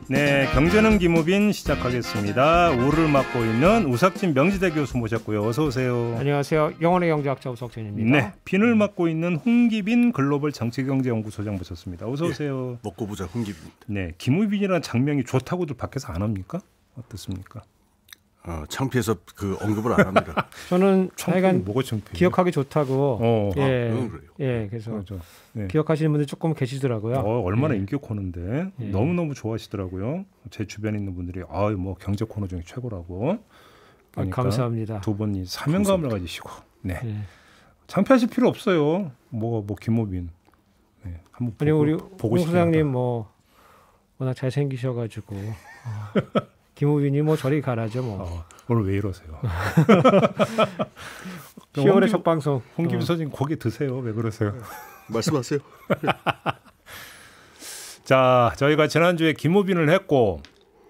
네, 경제는 김우빈 시작하겠습니다. 우를 맡고 있는 우석진 명지대 교수 모셨고요. 어서 오세요. 안녕하세요. 영원의 경제학자 우석진입니다. 네, 빈을 맡고 있는 홍기빈 글로벌 정치경제연구소장 모셨습니다. 어서 오세요. 예, 먹고 보자 홍기빈입니다. 네, 김우빈이라는 장명이 좋다고들 밖에서 안 합니까? 어떻습니까? 창피해서 그 언급을 안 합니다. 저는 하여간 기억하기 좋다고. 그래서 그렇죠. 네. 기억하시는 분들 조금 계시더라고요. 얼마나 인기 코너인데 너무너무 좋아하시더라고요. 제 주변에 있는 분들이 뭐 경제 코너 중에 최고라고. 감사합니다. 두 분이 사명감을 가지시고. 네. 창피하실 필요 없어요. 뭐 김우빈. 네. 한번 아니 우리 보고 홍 소장님 뭐 워낙 잘 생기셔가지고. 김우빈이 뭐 저리 가라죠 뭐. 오늘 왜 이러세요? 10월의 첫 방송. 홍기빈 소장님 고기 드세요. 왜 그러세요? 말씀하세요. 자, 저희가 지난주에 김우빈을 했고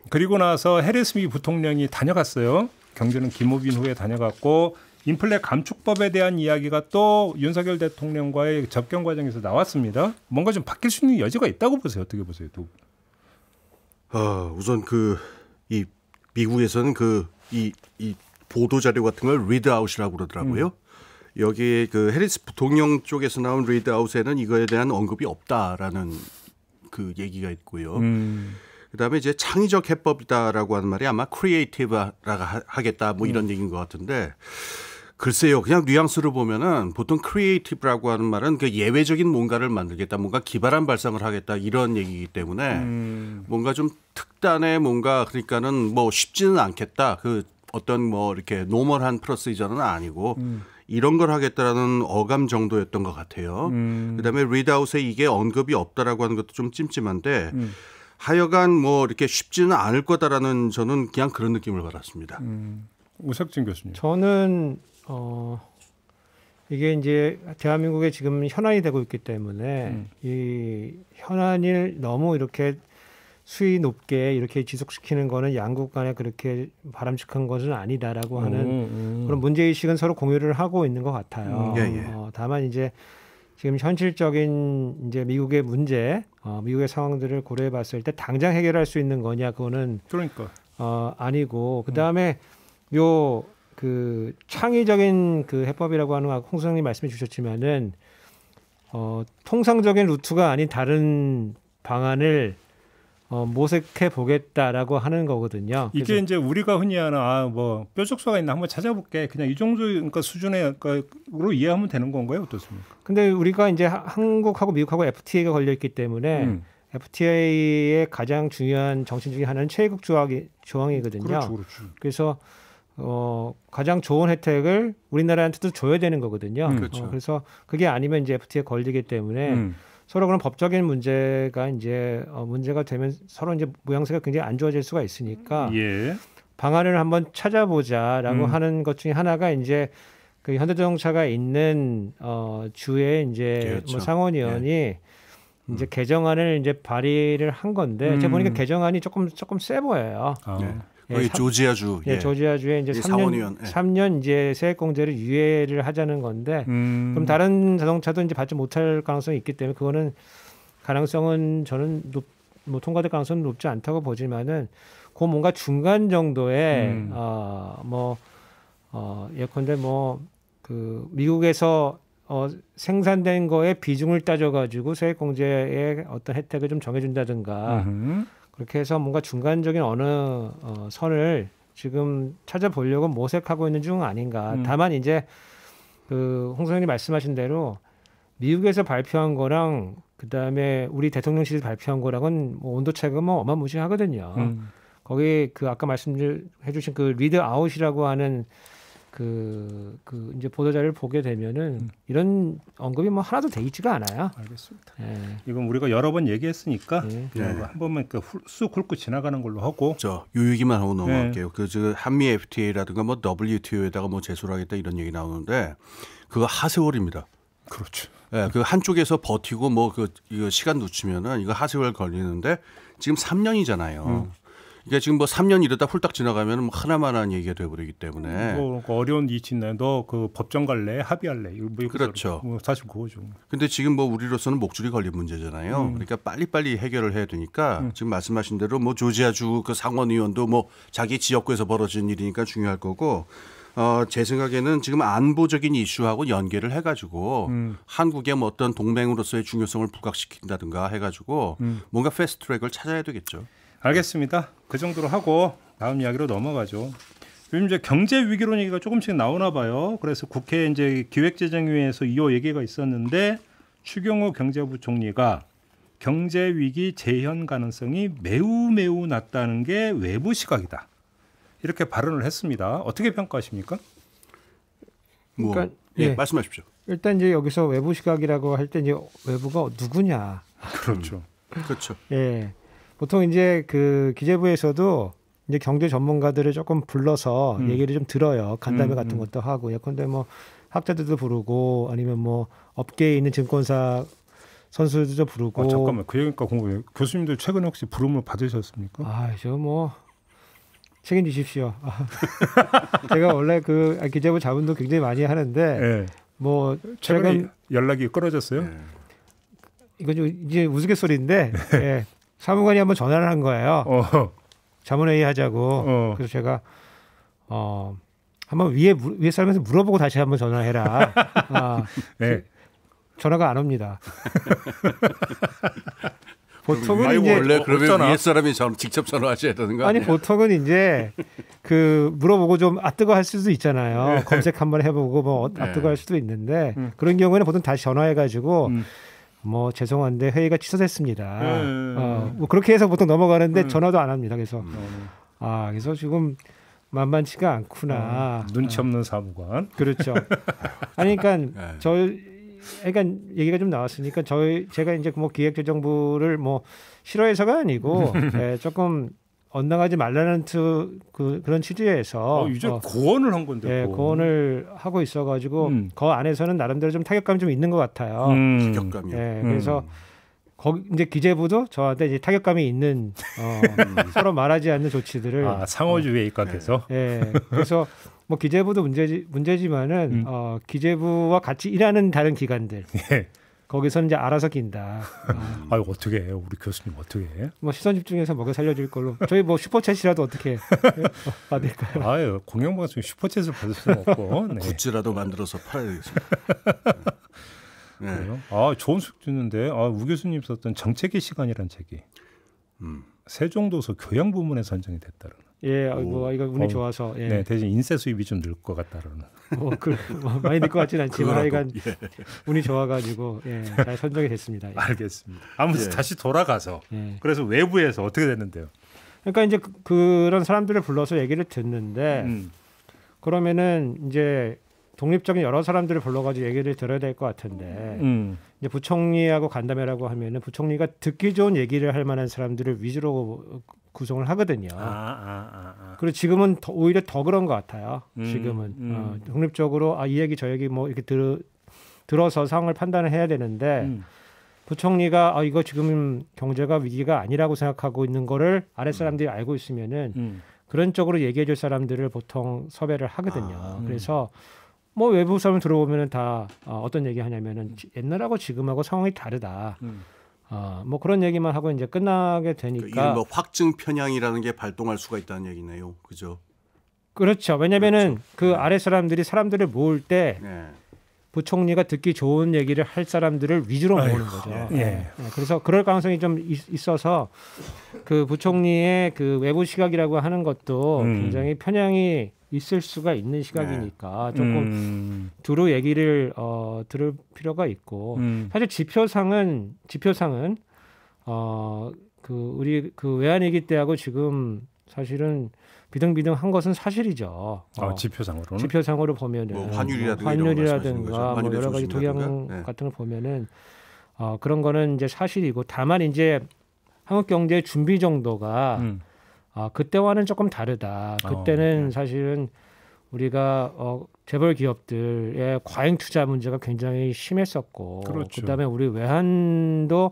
그리고 나서 해리스 미 부통령이 다녀갔어요. 경제는 김우빈 후에 다녀갔고 인플레 감축법에 대한 이야기가 또 윤석열 대통령과의 접견 과정에서 나왔습니다. 뭔가 좀 바뀔 수 있는 여지가 있다고 보세요. 어떻게 보세요? 우선 이 미국에서는 이 보도 자료 같은 걸 리드아웃이라고 그러더라고요. 여기에 그 해리스 부통령 쪽에서 나온 리드아웃에는 이거에 대한 언급이 없다라는 그 얘기가 있고요. 그다음에 이제 창의적 해법이다라고 하는 말이 아마 크리에이티브라고 하겠다 뭐 이런 얘기인 것 같은데 글쎄요. 그냥 뉘앙스를 보면은 보통 크리에이티브라고 하는 말은 그 예외적인 뭔가를 만들겠다, 뭔가 기발한 발상을 하겠다 이런 얘기이기 때문에 뭔가 좀 특단의 뭔가 그러니까는 뭐 쉽지는 않겠다. 그 어떤 뭐 이렇게 노멀한 프로시저는 아니고 이런 걸 하겠다라는 어감 정도였던 것 같아요. 그다음에 리드아웃에 이게 언급이 없다라고 하는 것도 좀 찜찜한데 하여간 뭐 이렇게 쉽지는 않을 거다라는 저는 그냥 그런 느낌을 받았습니다. 우석진 교수님. 저는 이게 이제 대한민국에 지금 현안이 되고 있기 때문에 이 현안을 너무 이렇게 수위 높게 이렇게 지속시키는 거는 양국 간에 그렇게 바람직한 것은 아니다라고 하는 그런 문제의식은 서로 공유를 하고 있는 것 같아요. 다만 이제 지금 현실적인 이제 미국의 문제, 미국의 상황들을 고려해 봤을 때 당장 해결할 수 있는 거냐 그거는 아니고 그다음에 그 창의적인 그 해법이라고 하는 홍 소장님 말씀해 주셨지만은 통상적인 루트가 아닌 다른 방안을 모색해 보겠다라고 하는 거거든요. 이게 이제 우리가 흔히 하는 뭐 뾰족소가 있나 한번 찾아볼게. 그냥 이 정도 그러니까 수준으로 이해하면 되는 건가요? 어떻습니까? 근데 우리가 이제 한국하고 미국하고 FTA가 걸려 있기 때문에 FTA의 가장 중요한 정신 중에 하나는 최애국 조항이거든요. 그렇죠. 그래서 가장 좋은 혜택을 우리나라한테도 줘야 되는 거거든요. 그래서 그게 아니면 이제 FTA에 걸리기 때문에 서로 그런 법적인 문제가 이제 문제가 되면 서로 이제 모양새가 굉장히 안 좋아질 수가 있으니까 방안을 한번 찾아보자라고 하는 것 중에 하나가 이제 그 현대자동차가 있는 주에 이제 뭐 상원의원이 이제 개정안을 이제 발의를 한 건데 제가 보니까 개정안이 조금 세 보여요. 거기 조지아주. 조지아주에 이제 3년 이제 세액공제를 유예를 하자는 건데 그럼 다른 자동차도 이제 받지 못할 가능성이 있기 때문에 그거는 가능성은 저는 뭐 통과될 가능성은 높지 않다고 보지만은 그 뭔가 중간 정도의 예컨대 뭐 그 미국에서 생산된 거에 비중을 따져가지고 세액공제의 어떤 혜택을 좀 정해준다든가 그렇게 해서 뭔가 중간적인 어느 선을 지금 찾아보려고 모색하고 있는 중 아닌가. 다만 이제 그 홍 소장님 말씀하신 대로 미국에서 발표한 거랑 그다음에 우리 대통령실에서 발표한 거랑은 뭐 온도 차이가 뭐 어마무시하거든요. 거기 그 아까 말씀해 주신 그 리드 아웃이라고 하는 그 이제 보도자료를 보게 되면은 이런 언급이 뭐 하나도 돼 있지가 않아요. 알겠습니다. 이건 우리가 여러 번 얘기했으니까 한 번만 쑥 훑고 지나가는 걸로 하고. 요 얘기만 하고 넘어갈게요. 그 한미 FTA라든가 뭐 WTO에다가 뭐 제소를 하겠다 이런 얘기 나오는데 그거 하세월입니다. 그렇죠. 그 한쪽에서 버티고 뭐 이거 시간 놓치면은 이거 하세월 걸리는데 지금 3년이잖아요. 그러니까 지금 뭐 3년 이러다 훌딱 지나가면 뭐 하나만한 얘기가 돼버리기 때문에. 뭐 어려운 이치 있나요? 너 그 법정 갈래? 합의할래? 이거 뭐 그렇죠. 뭐 사실 그거죠. 근데 지금 뭐 우리로서는 목줄이 걸린 문제잖아요. 그러니까 빨리빨리 해결을 해야 되니까 지금 말씀하신 대로 뭐 조지아주 그 상원의원도 뭐 자기 지역구에서 벌어진 일이니까 중요할 거고. 제 생각에는 지금 안보적인 이슈하고 연계를 해가지고 한국의 뭐 어떤 동맹으로서의 중요성을 부각시킨다든가 해가지고 뭔가 패스트트랙을 찾아야 되겠죠. 알겠습니다. 그 정도로 하고 다음 이야기로 넘어가죠. 요즘 이제 경제 위기론 얘기가 조금씩 나오나 봐요. 그래서 국회 이제 기획재정위에서 이 얘기가 있었는데 추경호 경제부총리가 경제 위기 재현 가능성이 매우 낮다는 게 외부 시각이다. 이렇게 발언을 했습니다. 어떻게 평가하십니까? 그러니까 예, 말씀하십시오. 일단 이제 여기서 외부 시각이라고 할 때 이제 외부가 누구냐? 그렇죠. 그렇죠. 예, 보통 이제 그 기재부에서도 이제 경제 전문가들을 조금 불러서 얘기를 좀 들어요. 간담회 같은 것도 하고, 예컨대 뭐 학자들도 부르고 아니면 뭐 업계에 있는 증권사 선수들도 부르고. 잠깐만, 그 얘기니까 궁금해요. 교수님들 최근에 혹시 부름을 받으셨습니까? 저 뭐. 책임지십시오. 제가 원래 그 기재부 자문도 굉장히 많이 하는데 네. 뭐 최근에 연락이 끊어졌어요? 네. 이건 이제 우스갯소리인데 예, 사무관이 한번 전화를 한 거예요. 자문회의 하자고. 그래서 제가 한번 위에 사람한테 물어보고 다시 한번 전화해라. 네. 전화가 안 옵니다. 보통은 이제 원래 그러면 위에 사람이 직접 전화하셔야 되는 거 아니에요? 아니 보통은 이제 그 물어보고 좀 뜨거 할 수도 있잖아요. 검색 한번 해보고 뭐 뜨거 할 수도 있는데 그런 경우에는 보통 다시 전화해가지고 뭐 죄송한데 회의가 취소됐습니다. 뭐 그렇게 해서 보통 넘어가는데 전화도 안 합니다. 그래서 그래서 지금 만만치가 않구나. 눈치 없는 사무관. 그렇죠. 아니 그러니까 그러니까 얘기가 좀 나왔으니까 제가 이제 뭐 기획재정부를 뭐 싫어해서가 아니고 조금 엇나가지 말라는 그런 취지에서 이제 고언을 한 건데. 고언을 하고 있어가지고 그 안에서는 나름대로 좀 타격감이 좀 있는 것 같아요. 타격감이요. 그래서 거기 이제 기재부도 저한테 이제 타격감이 있는 서로 말하지 않는 조치들을 상호주의에 입각해서. 그래서 뭐 기재부도 문제지만은 기재부와 같이 일하는 다른 기관들 거기서는 이제 알아서 낀다. 어떻게 해요? 우리 교수님 어떻게 해? 뭐 시선 집중해서 먹여 살려줄 걸로. 저희 뭐 슈퍼챗이라도 어떻게 받을까요? 공영방송 슈퍼챗을 받을 수는 없고. 네. 굿즈라도 만들어서 팔아야 되겠습니다. 그래요? 좋은 소식 듣는데 우 교수님 썼던 정책의 시간이라는 책이 세종도서 교양 부문에 선정이 됐다는. 뭐 이거 운이 좋아서. 네, 대신 인쇄 수입이 좀 늘 것 같다라는. 많이 늘 것 같지는 않지만 하여간 운이 좋아가지고 잘 선정이 됐습니다. 알겠습니다. 아무튼 다시 돌아가서 그래서 외부에서 어떻게 됐는데요? 그러니까 이제 그런 사람들을 불러서 얘기를 듣는데 그러면은 이제 독립적인 여러 사람들을 불러가지고 얘기를 들어야 될 것 같은데 이제 부총리하고 간담회라고 하면은 부총리가 듣기 좋은 얘기를 할 만한 사람들을 위주로 구성을 하거든요. 그리고 지금은 오히려 더 그런 것 같아요. 지금은 독립적으로 이 얘기 저 얘기 뭐 이렇게 들어서 상황을 판단을 해야 되는데 부총리가 이거 지금 경제가 위기가 아니라고 생각하고 있는 거를 아랫 사람들이 알고 있으면은 그런 쪽으로 얘기해줄 사람들을 보통 섭외를 하거든요. 그래서 뭐 외부 사람 들어보면은 다 어떤 얘기 하냐면은 옛날하고 지금하고 상황이 다르다. 뭐 그런 얘기만 하고 이제 끝나게 되니까. 이른바 확증 편향이라는 게 발동할 수가 있다는 얘기네요. 그죠? 그렇죠. 왜냐면은 그 아래 사람들을 모을 때 부총리가 듣기 좋은 얘기를 할 사람들을 위주로 모으는 거죠. 그래서 그럴 가능성이 좀 있어서 그 부총리의 그 외부 시각이라고 하는 것도 굉장히 편향이 있을 수가 있는 시각이니까 조금 두루 얘기를 들을 필요가 있고 사실 지표상은 그 우리 그 외환위기 때하고 지금 사실은 비등비등한 것은 사실이죠. 지표상으로 보면은 뭐 환율이라든가 뭐 여러 가지 동향 같은 걸 보면은 그런 거는 이제 사실이고 다만 이제 한국 경제의 준비 정도가 그때와는 조금 다르다. 그때는 사실은 우리가 재벌 기업들의 과잉 투자 문제가 굉장히 심했었고, 그다음에 우리 외환도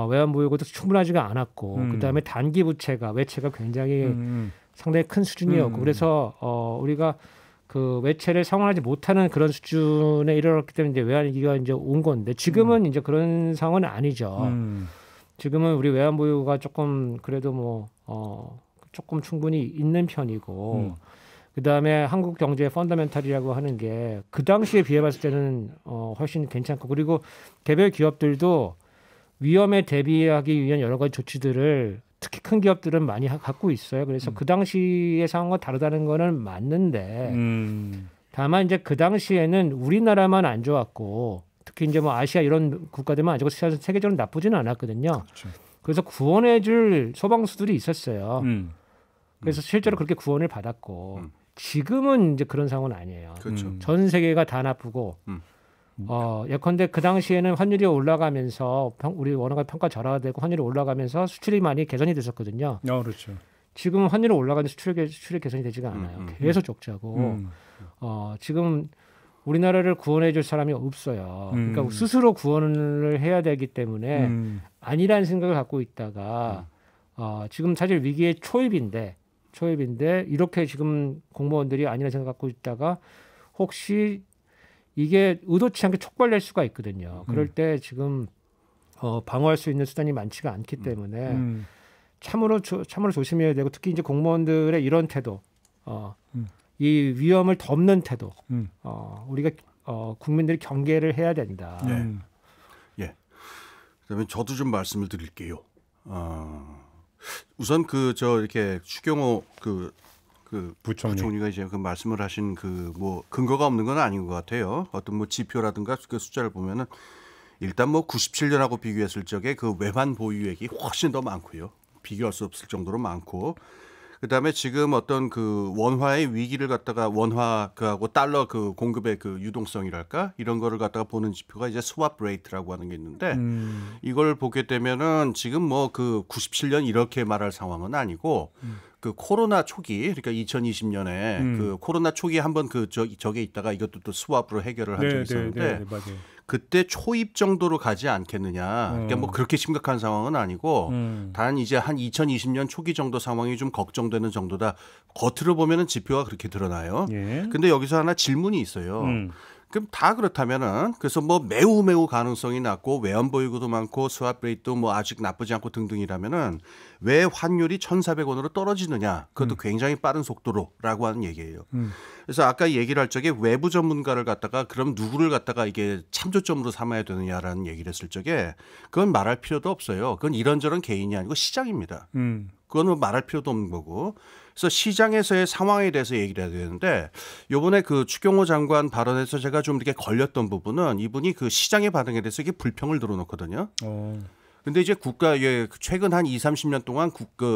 외환 보유고도 충분하지가 않았고 그다음에 단기 부채가 외채가 굉장히 상당히 큰 수준이었고 그래서 우리가 그 외채를 상환하지 못하는 그런 수준에 이르렀기 때문에 이제 외환 위기가 이제 온 건데 지금은 이제 그런 상황은 아니죠. 지금은 우리 외환 보유가 조금 그래도 뭐 조금 충분히 있는 편이고 그다음에 한국 경제의 펀더멘탈이라고 하는 게 그 당시에 비해 봤을 때는 훨씬 괜찮고 그리고 개별 기업들도 위험에 대비하기 위한 여러 가지 조치들을 특히 큰 기업들은 많이 갖고 있어요. 그래서 그 당시의 상황과 다르다는 거는 맞는데 다만 이제 그 당시에는 우리나라만 안 좋았고 특히 이제 뭐 아시아 이런 국가들만 안 좋고 세계적으로 나쁘지는 않았거든요. 그렇죠. 그래서 구원해줄 소방수들이 있었어요. 그래서 실제로 그렇게 구원을 받았고 지금은 이제 그런 상황은 아니에요. 그렇죠. 전 세계가 다 나쁘고 예컨대 그 당시에는 환율이 올라가면서 우리 원화가 평가 절하되고 환율이 올라가면서 수출이 많이 개선이 됐었거든요. 그렇죠. 지금은 환율이 올라가는데 수출이 개선이 되지가 않아요. 계속 적자고 지금 우리나라를 구원해줄 사람이 없어요. 그러니까 스스로 구원을 해야 되기 때문에 아니라는 생각을 갖고 있다가 지금 사실 위기의 초입인데 이렇게 지금 공무원들이 아니라는 생각을 갖고 있다가 혹시 이게 의도치 않게 촉발될 수가 있거든요. 그럴 때 지금 방어할 수 있는 수단이 많지가 않기 때문에 참으로 조심해야 되고 특히 이제 공무원들의 이런 태도, 이 위험을 덮는 태도, 우리가 국민들이 경계를 해야 된다. 예. 그다음에 저도 좀 말씀을 드릴게요. 우선 이렇게 추경호 부총리가 이제 그 말씀을 하신 그 뭐 근거가 없는 건 아닌 것 같아요. 어떤 뭐 지표라든가 그 숫자를 보면은 일단 뭐 97년하고 비교했을 적에 그 외환 보유액이 훨씬 더 많고요. 비교할 수 없을 정도로 많고. 그다음에 지금 어떤 그 원화의 위기를 갖다가 원화 그하고 달러 그 공급의 그 유동성이랄까 이런 거를 갖다가 보는 지표가 이제 스왑 레이트라고 하는 게 있는데 이걸 보게 되면은 지금 뭐 그 97년 이렇게 말할 상황은 아니고 그 코로나 초기 그러니까 2020년에 그 코로나 초기에 한번 저게 있다가 이것도 또 스왑으로 해결을 한 적이 있었는데 그때 초입 정도로 가지 않겠느냐. 그러니까 뭐 그렇게 심각한 상황은 아니고 단 이제 한 2020년 초기 정도 상황이 좀 걱정되는 정도다. 겉으로 보면은 지표가 그렇게 드러나요. 근데 여기서 하나 질문이 있어요. 그럼 다 그렇다면은 그래서 뭐 매우 가능성이 낮고 외환 보유고도 많고 스왑 레이트도 뭐 아직 나쁘지 않고 등등이라면은 왜 환율이 1,400원으로 떨어지느냐? 그것도 굉장히 빠른 속도로라고 하는 얘기예요. 그래서 아까 얘기를 할 적에 외부 전문가를 갖다가 그럼 누구를 갖다가 이게 참조점으로 삼아야 되느냐라는 얘기를 했을 적에 그건 말할 필요도 없어요. 그건 이런저런 개인이 아니고 시장입니다. 그건 뭐 말할 필요도 없는 거고. 그래서 시장에서의 상황에 대해서 얘기를 해야 되는데 이번에 그 추경호 장관 발언에서 제가 좀 이렇게 걸렸던 부분은 이분이 그 시장의 반응에 대해서 이게 불평을 들어놓거든요. 근데 이제 최근 한 20-30년 동안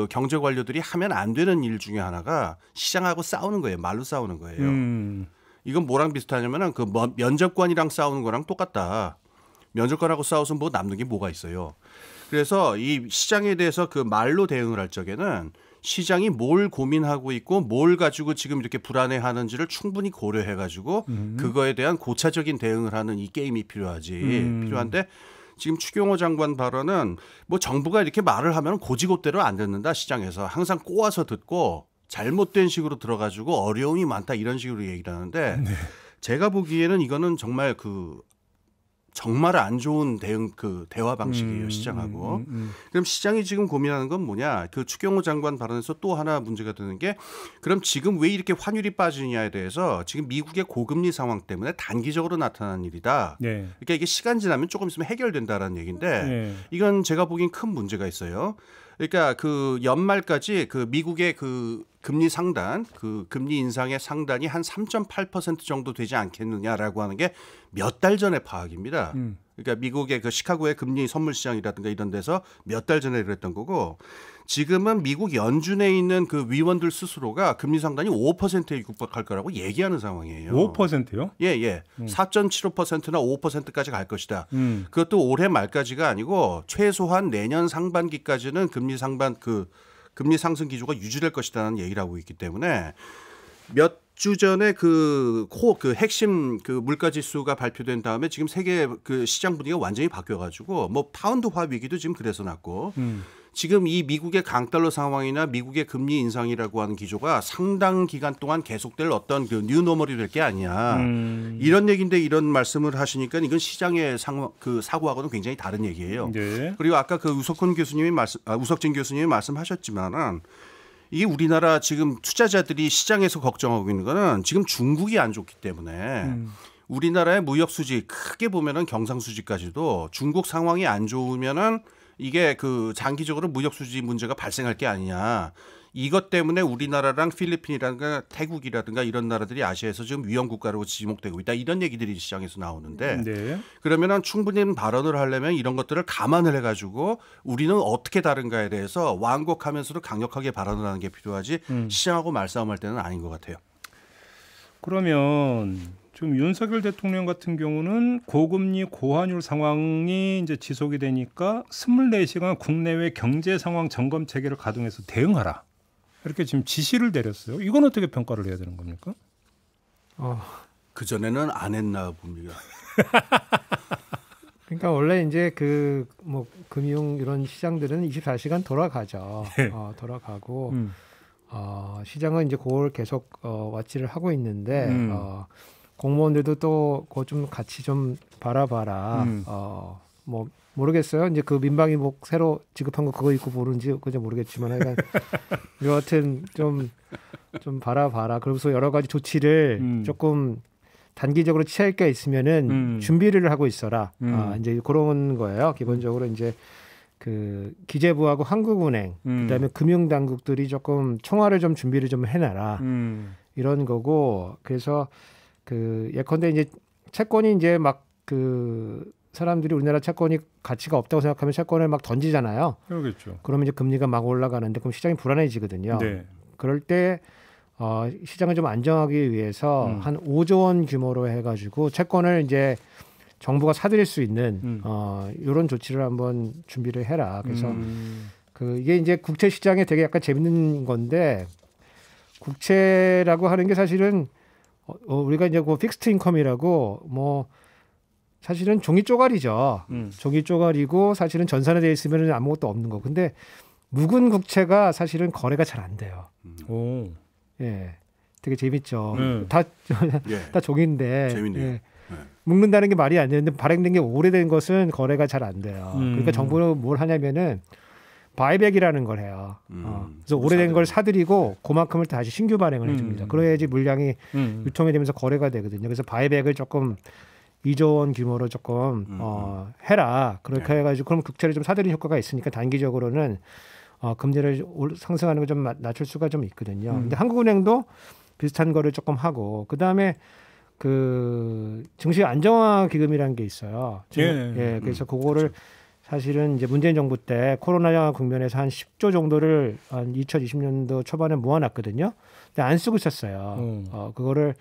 경제 관료들이 하면 안 되는 일 중에 하나가 시장하고 싸우는 거예요. 말로 싸우는 거예요. 이건 뭐랑 비슷하냐면은 그 면접관이랑 싸우는 거랑 똑같다. 면접관하고 싸워서 뭐 남는 게 뭐가 있어요. 그래서 이 시장에 대해서 그 말로 대응을 할 적에는 시장이 뭘 고민하고 있고 뭘 가지고 지금 이렇게 불안해하는지를 충분히 고려해가지고 그거에 대한 고차적인 대응을 하는 이 게임이 필요한데 지금 추경호 장관 발언은 뭐 정부가 이렇게 말을 하면 고지고대로 안 듣는다 시장에서 항상 꼬아서 듣고 잘못된 식으로 들어가지고 어려움이 많다 이런 식으로 얘기를 하는데 제가 보기에는 이거는 정말 정말 안 좋은 대화 방식이에요 시장하고. 그럼 시장이 지금 고민하는 건 뭐냐? 그 추경호 장관 발언에서 또 하나 문제가 되는 게 그럼 지금 왜 이렇게 환율이 빠지느냐에 대해서 지금 미국의 고금리 상황 때문에 단기적으로 나타난 일이다. 그러니까 이게 시간 지나면 조금 있으면 해결된다라는 얘기인데 이건 제가 보기엔 큰 문제가 있어요. 그러니까 그 연말까지 그 미국의 그 금리 상단, 그 금리 인상의 상단이 한 3.8% 정도 되지 않겠느냐라고 하는 게 몇 달 전의 파악입니다. 그러니까 미국의 그 시카고의 금리 선물 시장이라든가 이런 데서 몇 달 전에 그랬던 거고 지금은 미국 연준에 있는 그 위원들 스스로가 금리 상단이 5%에 육박할 거라고 얘기하는 상황이에요. 5%요? 예. 4.75%나 5%까지 갈 것이다. 그것도 올해 말까지가 아니고 최소한 내년 상반기까지는 금리 상승 기조가 유지될 것이라는 얘기를 하고 있기 때문에 주 전에 그 핵심 그 물가 지수가 발표된 다음에 지금 세계 그 시장 분위기가 완전히 바뀌어가지고 뭐 파운드화 위기도 지금 그래서 났고 지금 이 미국의 강달러 상황이나 미국의 금리 인상이라고 하는 기조가 상당 기간 동안 계속될 어떤 그 뉴노멀이 될 게 아니야. 이런 얘기인데 이런 말씀을 하시니까 이건 시장의 그 사고하고는 굉장히 다른 얘기예요. 네. 그리고 아까 그 우석진 교수님이 말씀하셨지만은 이게 우리나라 지금 투자자들이 시장에서 걱정하고 있는 거는 지금 중국이 안 좋기 때문에 우리나라의 무역 수지 크게 보면은 경상 수지까지도 중국 상황이 안 좋으면은 이게 그 장기적으로 무역 수지 문제가 발생할 게 아니냐. 이것 때문에 우리나라랑 필리핀이라든가 태국이라든가 이런 나라들이 아시아에서 지금 위험 국가로 지목되고 있다. 이런 얘기들이 시장에서 나오는데 네. 그러면은 충분히 발언을 하려면 이런 것들을 감안을 해가지고 우리는 어떻게 다른가에 대해서 완곡하면서도 강력하게 발언을 하는 게 필요하지 시장하고 말싸움할 때는 아닌 것 같아요. 그러면 좀 윤석열 대통령 같은 경우는 고금리 고환율 상황이 이제 지속이 되니까 24시간 국내외 경제 상황 점검 체계를 가동해서 대응하라. 이렇게 지금 지시를 내렸어요. 이건 어떻게 평가를 해야 되는 겁니까? 그 전에는 안 했나 봅니다. 그러니까 원래 이제 그 뭐 금융 이런 시장들은 24시간 돌아가죠. 네. 돌아가고 시장은 이제 그걸 계속 와치를 하고 있는데 공무원들도 또 그거 좀 같이 좀 바라봐라. 뭐 모르겠어요. 이제 그 민방위복 새로 지급한 거 그거 입고 모르는지 그저 모르겠지만 하여간 여하튼 좀 바라봐라. 그러면서 여러 가지 조치를 조금 단기적으로 취할 게 있으면은 준비를 하고 있어라. 이제 그런 거예요. 기본적으로 이제 그 기재부하고 한국은행 그다음에 금융당국들이 조금 총알을 좀 준비를 좀 해놔라. 이런 거고 그래서 그 예컨대 이제 채권이 이제 막 그 사람들이 우리나라 채권이 가치가 없다고 생각하면 채권을 막 던지잖아요. 그러겠죠. 그러면 이제 금리가 막 올라가는데 그럼 시장이 불안해지거든요. 네. 그럴 때 시장을 좀 안정하기 위해서 한 5조 원 규모로 해가지고 채권을 이제 정부가 사들일 수 있는 이런 조치를 한번 준비를 해라. 그래서 그 이게 이제 국채 시장에 되게 약간 재밌는 건데 국채라고 하는 게 사실은 우리가 이제 그 픽스트 인컴이라고 뭐 사실은 종이 쪼가리죠. 종이 쪼가리고 사실은 전산화되어 있으면 아무것도 없는 거. 근데 묵은 국채가 사실은 거래가 잘 안 돼요. 오. 예, 되게 재밌죠. 다 종인데 재밌네요. 예. 묶는다는 게 말이 안 되는데 발행된 게 오래된 것은 거래가 잘 안 돼요. 그러니까 정부는 뭘 하냐면은 바이백이라는 걸 해요. 그래서 오래된 걸 사들이고 그만큼을 다시 신규 발행을 해줍니다. 그래야지 물량이 유통이 되면서 거래가 되거든요. 그래서 바이백을 조금 2조 원 규모로 조금 해라. 그렇게 해가지고 그럼 국채를 좀 사들이는 효과가 있으니까 단기적으로는 금리를 상승하는 걸 좀 낮출 수가 좀 있거든요. 근데 한국은행도 비슷한 거를 조금 하고 그 다음에 그 증시 안정화 기금이라는 게 있어요. 예, 그래서 그거를 그렇죠. 사실은 이제 문재인 정부 때 코로나 국면에서 한 10조 정도를 한 2020년도 초반에 모아놨거든요. 근데 안 쓰고 있었어요. 그거를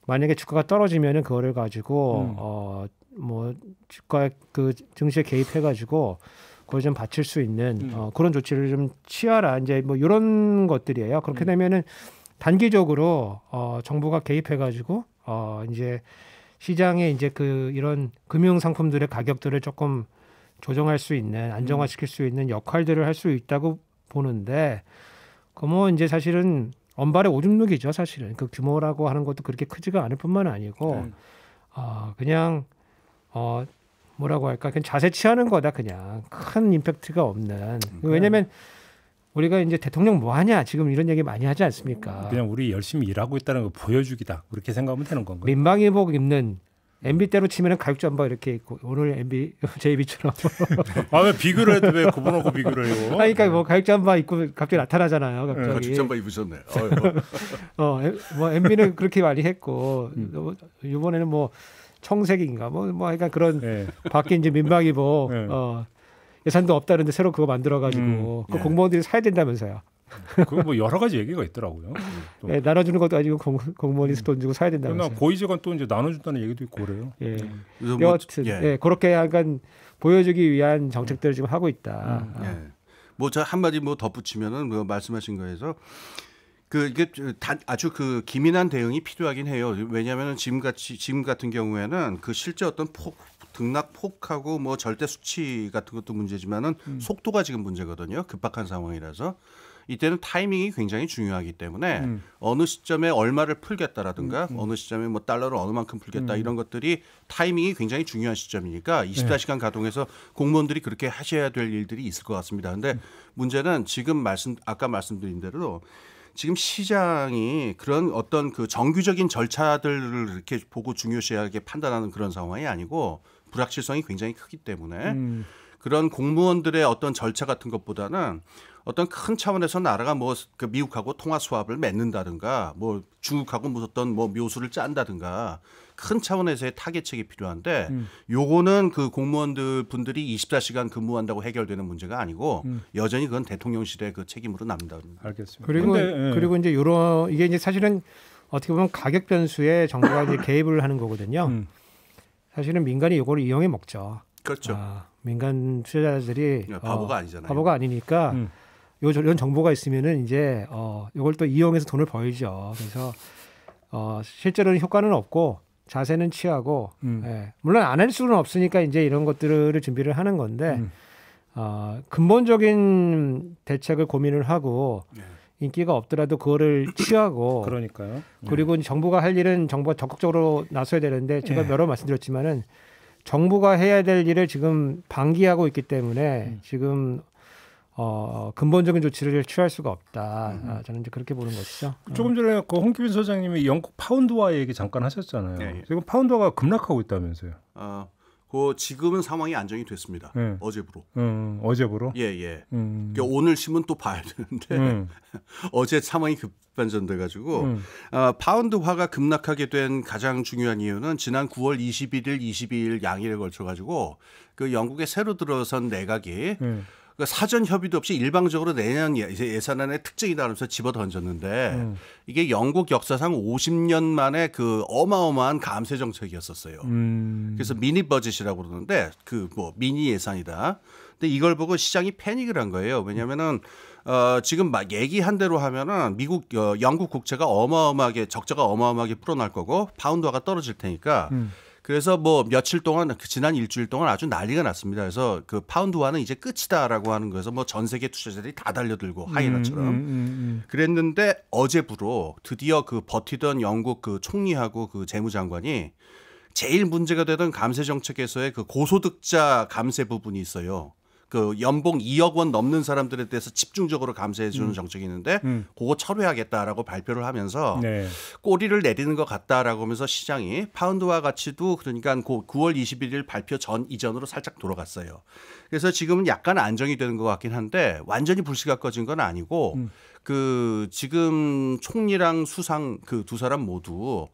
만약에 주가가 떨어지면은 그거를 가지고 뭐 주가 그 증시에 개입해가지고 그걸 좀 받칠 수 있는 그런 조치를 좀 취하라. 이제 뭐 이런 것들이에요. 그렇게 되면은 단기적으로 정부가 개입해가지고 이제 시장에 이제 그 이런 금융 상품들의 가격들을 조금 조정할 수 있는 안정화시킬 수 있는 역할들을 할 수 있다고 보는데 그 뭐 이제 사실은 언발의 오줌 누기죠. 사실은 그 규모라고 하는 것도 그렇게 크지가 않을 뿐만 아니고 그냥 뭐라고 할까 그냥 자세 취하는 거다. 그냥 큰 임팩트가 없는. 왜냐하면 우리가 이제 대통령 뭐 하냐 지금 이런 얘기 많이 하지 않습니까? 그냥 우리 열심히 일하고 있다는 거 보여주기다. 그렇게 생각하면 되는 건가요? 민방위복 입는 MB 때로 치면은 가죽 잠바 이렇게 입고 오늘 MB JB처럼. 왜 비교를 해도 왜 그분하고 비교를 해요? 그러니까 뭐 가죽 잠바 입고 갑자기 나타나잖아요. 갑자기. 가죽 잠바 입으셨네요. 뭐 MB는 그렇게 많이 했고 이번에는 뭐 청색인가 뭐 그러니까 그런 바뀐 이제 민방위복 예산도 없다는데 새로 그거 만들어가지고 그 공무원들이 사야 된다면서요. 그거 뭐 여러 가지 얘기가 있더라고요. 네, 나눠주는 것도 아니고 공무원이 돈 주고 사야 된다면서요. 고위직원 또 이제 나눠준다는 얘기도 있고 그래요. 예. 여하튼 그렇게 약간 보여주기 위한 정책들을 지금 하고 있다. 뭐 저 한마디 뭐 덧붙이면은 뭐 말씀하신 거에서 이게 아주 그 기민한 대응이 필요하긴 해요. 왜냐하면 지금 같은 경우에는 그 실제 어떤 등락 폭하고 뭐 절대 수치 같은 것도 문제지만은 속도가 지금 문제거든요. 급박한 상황이라서 이때는 타이밍이 굉장히 중요하기 때문에 어느 시점에 얼마를 풀겠다라든가 어느 시점에 뭐 달러를 어느 만큼 풀겠다 이런 것들이 타이밍이 굉장히 중요한 시점이니까 24시간 가동해서 공무원들이 그렇게 하셔야 될 일들이 있을 것 같습니다. 근데 문제는 지금 아까 말씀드린 대로 지금 시장이 그런 어떤 그 정규적인 절차들을 이렇게 보고 중요시하게 판단하는 그런 상황이 아니고 불확실성이 굉장히 크기 때문에 그런 공무원들의 어떤 절차 같은 것보다는 어떤 큰 차원에서 나라가 뭐 그 미국하고 통화 수합을 맺는다든가 뭐 중국하고 무슨 어떤 뭐 묘수를 짠다든가 큰 차원에서의 타겟책이 필요한데 요거는 그 공무원들 분들이 24시간 근무한다고 해결되는 문제가 아니고 여전히 그건 대통령실의 그 책임으로 남는다. 알겠습니다. 그리고 이제 요런 이게 이제 사실은 어떻게 보면 가격 변수에 정부가 이제 개입을 하는 거거든요. 사실은 민간이 이걸 이용해 먹죠. 그렇죠. 민간 투자자들이 바보가 아니잖아요. 바보가 아니니까 이런 정보가 있으면은 이제 이걸 또 이용해서 돈을 벌죠. 그래서 실제로는 효과는 없고 자세는 취하고 예. 물론 안 할 수는 없으니까 이제 이런 것들을 준비를 하는 건데 근본적인 대책을 고민을 하고 인기가 없더라도 그거를 취하고 그러니까요. 그리고 정부가 할 일은 정부가 적극적으로 나서야 되는데 제가 여러 번 말씀드렸지만은 정부가 해야 될 일을 지금 방기하고 있기 때문에 지금 근본적인 조치를 취할 수가 없다. 저는 이제 그렇게 보는 것이죠. 조금 전에 그 홍기빈 소장님이 영국 파운드화 얘기 잠깐 하셨잖아요. 예. 지금 파운드화가 급락하고 있다면서요. 그 지금은 상황이 안정이 됐습니다. 어제부로. 어제부로? 예. 그러니까 오늘 신문 또 봐야 되는데 어제 상황이 급반전돼가지고 파운드화가 급락하게 된 가장 중요한 이유는 지난 9월 21일, 22일 양일에 걸쳐가지고 그 영국에 새로 들어선 내각이 그 사전 협의도 없이 일방적으로 내년 예산안의 특징이다 하면서 집어 던졌는데 이게 영국 역사상 50년 만에 그 어마어마한 감세 정책이었었어요. 그래서 미니 버짓이라고 그러는데 그 뭐 미니 예산이다. 근데 이걸 보고 시장이 패닉을 한 거예요. 왜냐하면은 지금 막 얘기한 대로 하면은 영국 국채가 어마어마하게 적자가 어마어마하게 풀어날 거고 파운드화가 떨어질 테니까. 그래서 뭐 며칠 동안 지난 일주일 동안 아주 난리가 났습니다. 그래서 그 파운드화는 이제 끝이다라고 하는 거에서 뭐 전 세계 투자자들이 다 달려들고 하이나처럼 그랬는데 어제부로 드디어 그 버티던 영국 그 총리하고 그 재무장관이 제일 문제가 되던 감세 정책에서의 그 고소득자 감세 부분이 있어요. 그 연봉 2억 원 넘는 사람들에 대해서 집중적으로 감세해 주는 정책이 있는데 그거 철회하겠다라고 발표를 하면서 꼬리를 내리는 것 같다라고 하면서 시장이 파운드화 가치도 그러니까 9월 21일 발표 이전으로 살짝 돌아갔어요. 그래서 지금은 약간 안정이 되는 것 같긴 한데 완전히 불씨가 꺼진 건 아니고 그 지금 총리랑 수상 그 두 사람 모두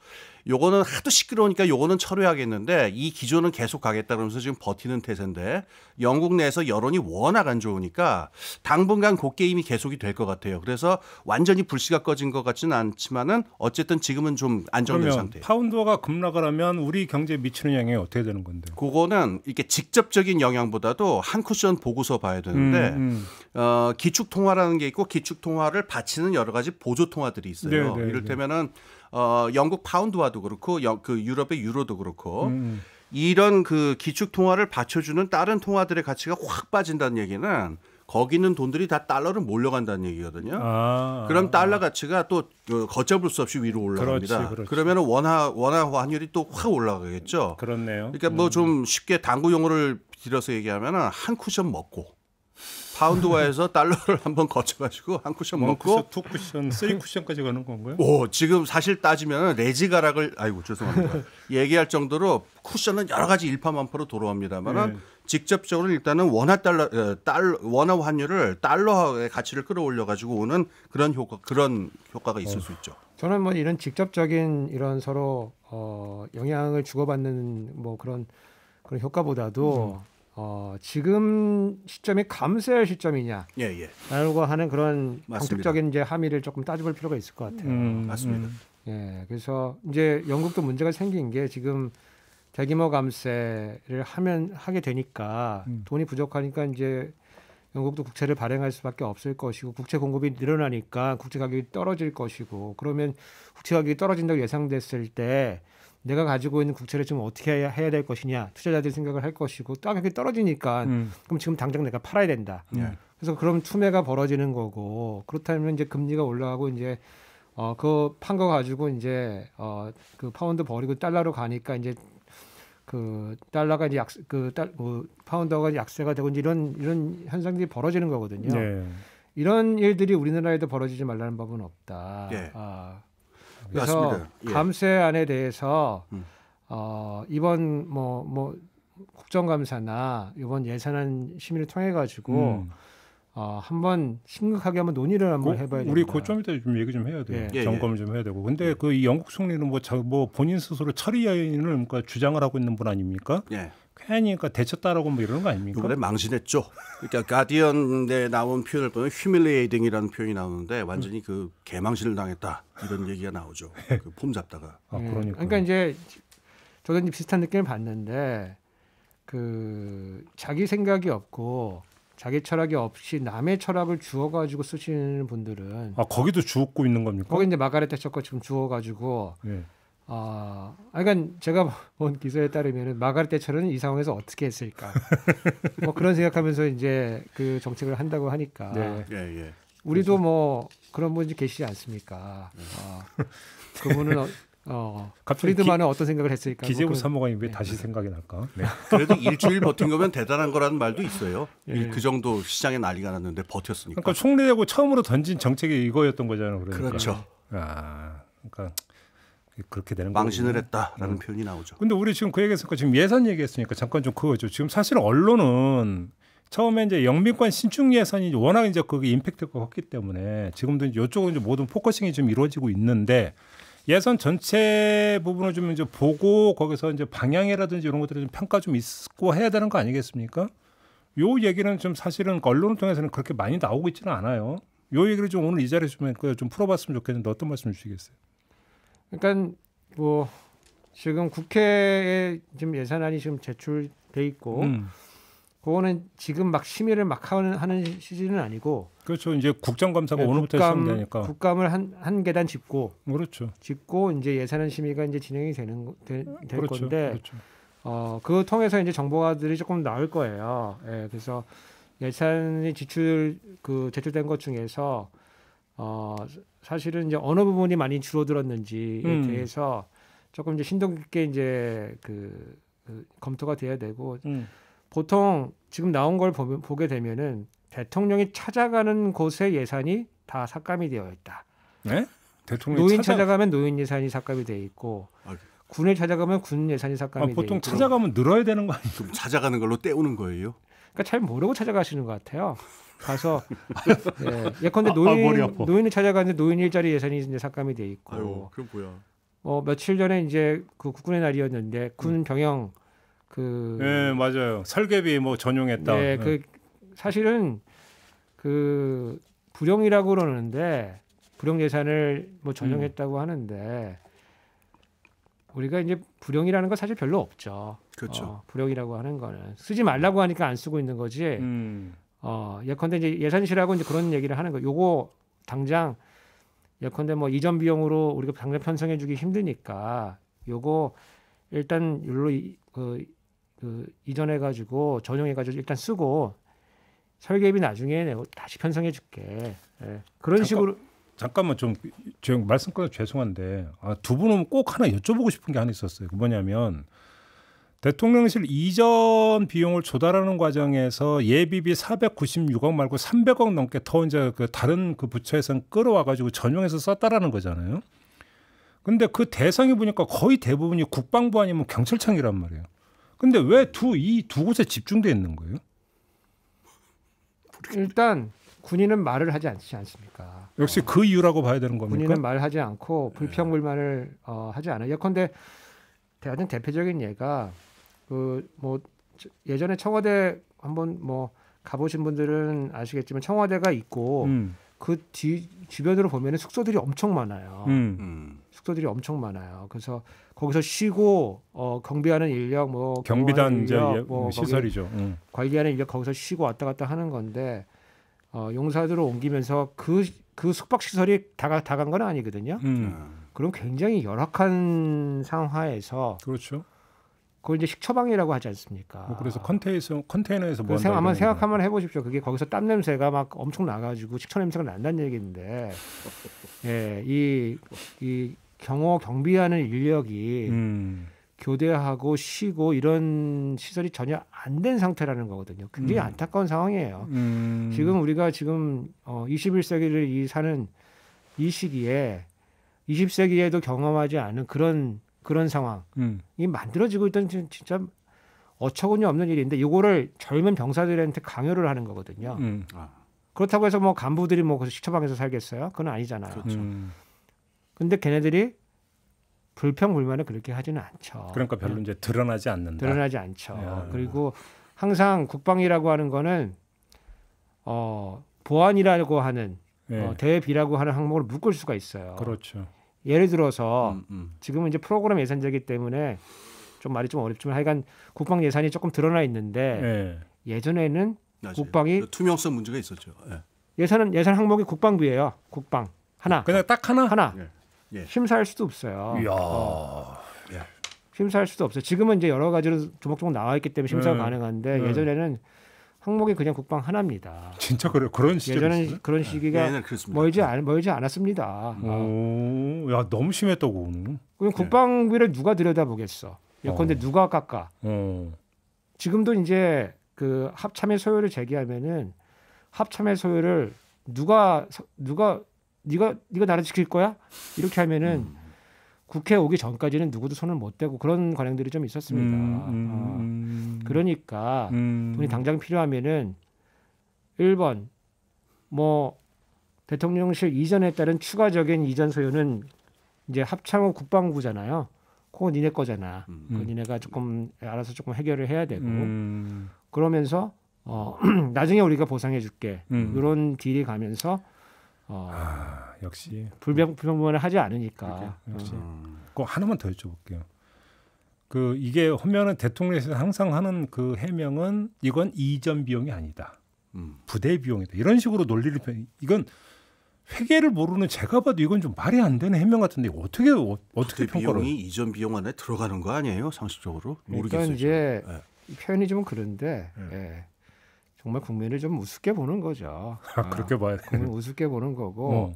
요거는 하도 시끄러우니까 요거는 철회하겠는데 이 기조는 계속 가겠다 그러면서 지금 버티는 태세인데 영국 내에서 여론이 워낙 안 좋으니까 당분간 그 게임이 계속이 될 것 같아요. 그래서 완전히 불씨가 꺼진 것 같지는 않지만은 어쨌든 지금은 좀 안정된 상태예요. 파운드화가 급락을 하면 우리 경제에 미치는 영향이 어떻게 되는 건데요? 그거는 이렇게 직접적인 영향보다도 한 쿠션 보고서 봐야 되는데 기축통화라는 게 있고 기축통화를 받치는 여러 가지 보조통화들이 있어요. 이를테면은 영국 파운드화도 그렇고 그 유럽의 유로도 그렇고 이런 그 기축 통화를 받쳐주는 다른 통화들의 가치가 확 빠진다는 얘기는 거기 있는 돈들이 다 달러로 몰려간다는 얘기거든요. 그럼 달러 가치가 또 걷잡을 수 없이 위로 올라갑니다. 그렇지. 그러면 원화 환율이 또 확 올라가겠죠. 그렇네요. 그러니까 뭐 좀 쉽게 당구 용어를 빌어서 얘기하면 한 쿠션 먹고 파운드화에서 달러를 한번 거쳐가지고 한 쿠션 먹고 투 쿠션, 쓰리 쿠션까지 가는 건가요? 지금 사실 따지면 레지가락을 죄송합니다. 얘기할 정도로 쿠션은 여러 가지 일파만파로 돌아옵니다만은 직접적으로 일단은 원화 환율을 달러의 가치를 끌어올려가지고 오는 그런 효과가 있을 수 있죠. 저는 뭐 이런 직접적인 이런 서로 영향을 주고받는 뭐 그런 효과보다도 지금 시점이 감세할 시점이냐 라고 하는 그런 정책적인 이제 함의를 조금 따져볼 필요가 있을 것 같아요. 맞습니다. 예, 그래서 이제 영국도 문제가 생긴 게 지금 대규모 감세를 하게 되니까 돈이 부족하니까 이제 영국도 국채를 발행할 수밖에 없을 것이고 국채 공급이 늘어나니까 국채 가격이 떨어질 것이고 그러면 국채 가격이 떨어진다고 예상됐을 때 내가 가지고 있는 국채를 좀 어떻게 해야 될 것이냐 투자자들이 생각을 할 것이고 또 가격이 떨어지니까 그럼 지금 당장 내가 팔아야 된다. 그래서 그럼 투매가 벌어지는 거고 그렇다면 이제 금리가 올라가고 이제 그 판 거 가지고 이제 그 파운드 버리고 달러로 가니까 이제 그 달러가 이제 파운드가 약세가 되고 이제 이런 현상들이 벌어지는 거거든요. 네. 이런 일들이 우리나라에도 벌어지지 말라는 법은 없다. 예. 그래서 맞습니다. 예. 감세안에 대해서 이번 뭐 국정감사나 이번 예산안 심의를 통해 가지고 한번 심각하게 한번 논의를 한번 해봐야 됩니다. 우리 그 좀 이따 좀 얘기 좀 해야 돼요. 예. 점검을 좀 해야 되고. 근데 그 이 영국 총리는 뭐 본인 스스로 처리 여인을 그러니까 주장을 하고 있는 분 아닙니까? 예. 괜히 그러니까 대쳤다라고 뭐 이러는 거 아닙니까? 이번에 망신했죠. 그러니까 가디언에 나온 표현을 보면 humiliating이라는 표현이 나오는데 완전히 그 개망신을 당했다 이런 얘기가 나오죠. 그 폼 잡다가. 그러니까 이제 저도 이제 비슷한 느낌을 받는데 그 자기 생각이 없고 자기 철학이 없이 남의 철학을 주워가지고 쓰시는 분들은 거기도 주고 있는 겁니까? 거기 이제 마가렛 대처 거 지금 주워가지고 예. 그러니까 제가 본 기사에 따르면은 마가렛 대처는 이 상황에서 어떻게 했을까 뭐 그런 생각하면서 이제 그 정책을 한다고 하니까 네. 예. 우리도 뭐 그런 분이 계시지 않습니까? 그분은 프리드만은 어떤 생각을 했을까? 기재부 사무관이 왜 다시 생각이 날까? 네. 그래도 일주일 버틴 거면 대단한 거라는 말도 있어요. 그 정도 시장에 난리가 났는데 버텼으니까. 그러니까 총리되고 처음으로 던진 정책이 이거였던 거잖아요. 그러니까. 그렇죠. 그러니까 그렇게 되는 망신을 거군요. 했다라는 표현이 나오죠. 근데 우리 지금 그 얘기했으니까 지금 예산 얘기했으니까 잠깐 좀 그거죠. 지금 사실 언론은 처음에 이제 영미권 신축 예산이 워낙 이제 그게 임팩트가 컸기 때문에 지금도 이쪽은 이제 모든 포커싱이 좀 이루어지고 있는데 예산 전체 부분을 좀 이제 보고 거기서 이제 방향이라든지 이런 것들을 좀 평가 좀 있고 해야 되는 거 아니겠습니까? 요 얘기는 좀 사실은 언론을 통해서는 그렇게 많이 나오고 있지는 않아요. 요 얘기를 좀 오늘 이 자리에서 좀 풀어봤으면 좋겠는데 어떤 말씀 주시겠어요? 그러니까 뭐 지금 국회에 지금 예산안이 지금 제출돼 있고 그거는 지금 막 심의를 막 하는 시즌은 아니고 그렇죠. 이제 국정감사가 오늘부터 시작되니까 국감을 한 계단 짚고 그렇죠. 이제 예산안 심의가 이제 진행이 될 그렇죠. 건데 그렇죠. 그거 통해서 이제 정보들이 조금 나올 거예요. 예, 그래서 예산이 제출된 것 중에서 사실은 이제 어느 부분이 많이 줄어들었는지에 대해서 조금 이제 심도 깊게 이제 그 검토가 돼야 되고 보통 지금 나온 걸 보게 되면은 대통령이 찾아가는 곳의 예산이 다 삭감이 되어 있다. 네? 대통령이 노인 찾아가면 노인 예산이 삭감이 돼 있고 군에 찾아가면 군 예산이 삭감이 돼 있고 보통 찾아가면 늘어야 되는 거 아니에요? 좀 찾아가는 걸로 때우는 거예요. 그러니까 잘 모르고 찾아가시는 것 같아요. 가서 예컨대 노인을 찾아가는데 노인 일자리 예산이 이제 삭감이 돼 있고. 아유, 그럼 뭐야? 며칠 전에 이제 그 국군의 날이었는데 군 병영 네, 맞아요. 설계비 뭐 전용했다. 네, 그 사실은 그 불용이라고 그러는데 불용 예산을 뭐 전용했다고 하는데 우리가 이제 불용이라는 건 사실 별로 없죠. 그렇죠. 불용이라고 하는 거는 쓰지 말라고 하니까 안 쓰고 있는 거지. 예컨대 이제 예산실하고 이제 그런 얘기를 하는 거. 요거 당장 예컨대 뭐 이전 비용으로 우리가 당장 편성해주기 힘드니까 요거 일단 율로 이전해가지고 전용해가지고 일단 쓰고 설계비 나중에 내고 다시 편성해줄게. 그런 식으로. 잠깐만 좀 말씀 끊어 죄송한데 두 분은 꼭 하나 여쭤보고 싶은 게 하나 있었어요. 뭐냐면 대통령실 이전 비용을 조달하는 과정에서 예비비 496억 말고 300억 넘게 더 이제 그 다른 그 부처에서 끌어와가지고 전용해서 썼다라는 거잖아요. 근데 그 대상이 보니까 거의 대부분이 국방부 아니면 경찰청이란 말이에요. 근데 왜 이 두 곳에 집중돼 있는 거예요? 일단 군인은 말을 하지 않지 않습니까? 역시 그 이유라고 봐야 되는 겁니까? 군인은 말하지 않고 불평불만을 하지 않아요. 예컨대 가장 대표적인 예가 그 뭐 예전에 청와대 한번 뭐 가보신 분들은 아시겠지만 청와대가 있고 그 주변으로 보면은 숙소들이 엄청 많아요. 숙소들이 엄청 많아요. 그래서 거기서 쉬고 경비하는 인력, 뭐 경비단 이제 뭐 시설이죠. 관리하는 인력 거기서 쉬고 왔다 갔다 하는 건데 용사들을 옮기면서 그 숙박 시설이 다 간 건 아니거든요. 그럼 굉장히 열악한 상황에서 그렇죠. 그걸 이제 식처방이라고 하지 않습니까? 뭐 그래서 컨테이너에서 뭐 한번 생각 한번 해보십시오. 그게 거기서 땀 냄새가 막 엄청 나가지고 식초 냄새가 난다는 얘기인데, 예, 이 경비하는 인력이 교대하고 쉬고 이런 시설이 전혀 안 된 상태라는 거거든요. 굉장히 안타까운 상황이에요. 지금 우리가 21세기를 사는 이 시기에 20세기에도 경험하지 않은 그런 상황이 만들어지고 있던 진짜 어처구니 없는 일인데 이거를 젊은 병사들한테 강요를 하는 거거든요. 그렇다고 해서 뭐 간부들이 뭐 식처방에서 살겠어요? 그건 아니잖아요. 그렇죠. 근데 걔네들이 불평불만을 그렇게 하지는 않죠. 그러니까 별로 이제 드러나지 않는다. 드러나지 않죠. 그리고 항상 국방이라고 하는 거는 보안이라고 하는 대비라고 하는 항목을 묶을 수가 있어요. 그렇죠. 예를 들어서 지금은 이제 프로그램 예산제이기 때문에 좀 말이 좀 어렵지만 하여간 국방 예산이 조금 드러나 있는데 예전에는 맞아요. 국방이 투명성 문제가 있었죠. 예산 항목이 국방비예요. 국방 하나. 그냥 딱 하나. 예. 심사할 수도 없어요. 이야. 심사할 수도 없어요. 지금은 이제 여러 가지로 조목조목 나와 있기 때문에 심사가 가능한데 예전에는 항목이 그냥 국방 하나입니다. 진짜 그래요. 그런 시절이 예전에는 있어요? 그런 시기가 멀지 않았습니다. 오, 야 너무 심했다 그거는. 그럼 국방비를 누가 들여다보겠어? 예컨대 누가 깎아? 지금도 이제 그 합참의 소요를 제기하면은 합참의 소요를 누가 네가 나를 지킬 거야? 이렇게 하면은 국회 오기 전까지는 누구도 손을 못 대고 그런 관행들이 좀 있었습니다. 그러니까 돈이 당장 필요하면은 1번 뭐 대통령실 이전에 따른 추가적인 이전 소요는 이제 합참호 국방부잖아요. 그거 니네 거잖아. 그 니네가 조금 알아서 조금 해결을 해야 되고 그러면서 나중에 우리가 보상해 줄게. 이런 딜이 가면서 역시 불평불만을 하지 않으니까. 역시. 꼭 하나만 더 여쭤볼게요. 그 이게 하면은 대통령에서 항상 하는 그 해명은 이건 이전 비용이 아니다. 부대 비용이다. 이런 식으로 논리를 이건 회계를 모르는 제가 봐도 이건 좀 말이 안 되는 해명 같은데 어떻게 평가를? 비용이 이전 비용 안에 들어가는 거 아니에요? 상식적으로 그러니까 모르겠어요. 이제 표현이 좀 그런데 정말 국민을 좀 우습게 보는 거죠. 그렇게 봐야 돼. 국민 우습게 보는 거고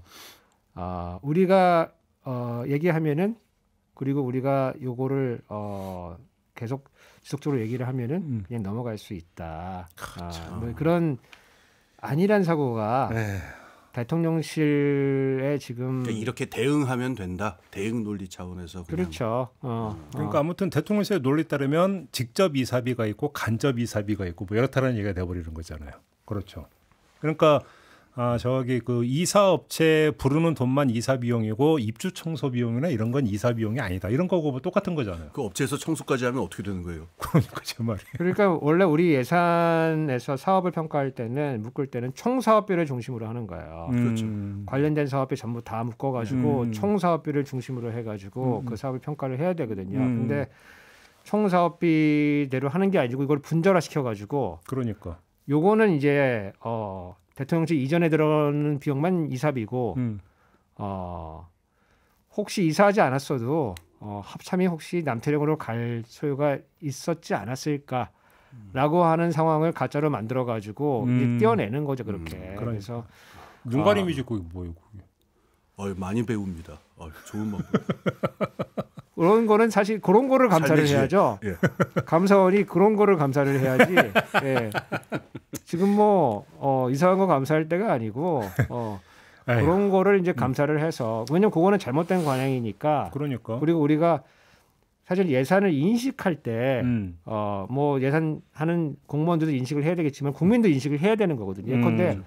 우리가 얘기하면은 그리고 우리가 요거를 계속 지속적으로 얘기를 하면은 그냥 넘어갈 수 있다. 뭐 그런 안일한 사고가 대통령실에 지금 그러니까 이렇게 대응하면 된다. 대응 논리 차원에서 그냥. 그렇죠. 그러니까 아무튼 대통령실의 논리에 따르면 직접 이사비가 있고 간접 이사비가 있고 뭐 이렇다는 얘기가 돼버리는 거잖아요. 그렇죠. 그러니까 저기 그 이사업체 부르는 돈만 이사 비용이고 입주 청소 비용이나 이런 건 이사 비용이 아니다. 이런 거고 똑같은 거잖아요. 그 업체에서 청소까지 하면 어떻게 되는 거예요? 그러니까 제 말이. 그러니까 원래 우리 예산에서 사업을 평가할 때는 묶을 때는 총 사업비를 중심으로 하는 거예요. 그렇죠. 관련된 사업비 전부 다 묶어가지고 총 사업비를 중심으로 해가지고 그 사업을 평가를 해야 되거든요. 근데 총 사업비대로 하는 게 아니고 이걸 분절화 시켜가지고. 그러니까. 요거는 이제 대통령실 이전에 들어가는 비용만 이사비고 혹시 이사하지 않았어도 합참이 혹시 남태령으로 갈 소요가 있었지 않았을까라고 하는 상황을 가짜로 만들어 가지고 떼어내는 거죠 그렇게. 그래서 눈가림이지 그게 뭐예요 그게. 많이 배웁니다. 좋은 방법. 그런 거는 사실 그런 거를 감사를 해야죠. 예. 감사원이 그런 거를 감사를 해야지. 예. 지금 뭐 이상한 거 감사할 때가 아니고 그런 거를 이제 감사를 해서 왜냐면 그거는 잘못된 관행이니까. 그러니까. 그리고 우리가 사실 예산을 인식할 때 뭐 예산하는 공무원들도 인식을 해야 되겠지만 국민도 인식을 해야 되는 거거든요. 그런데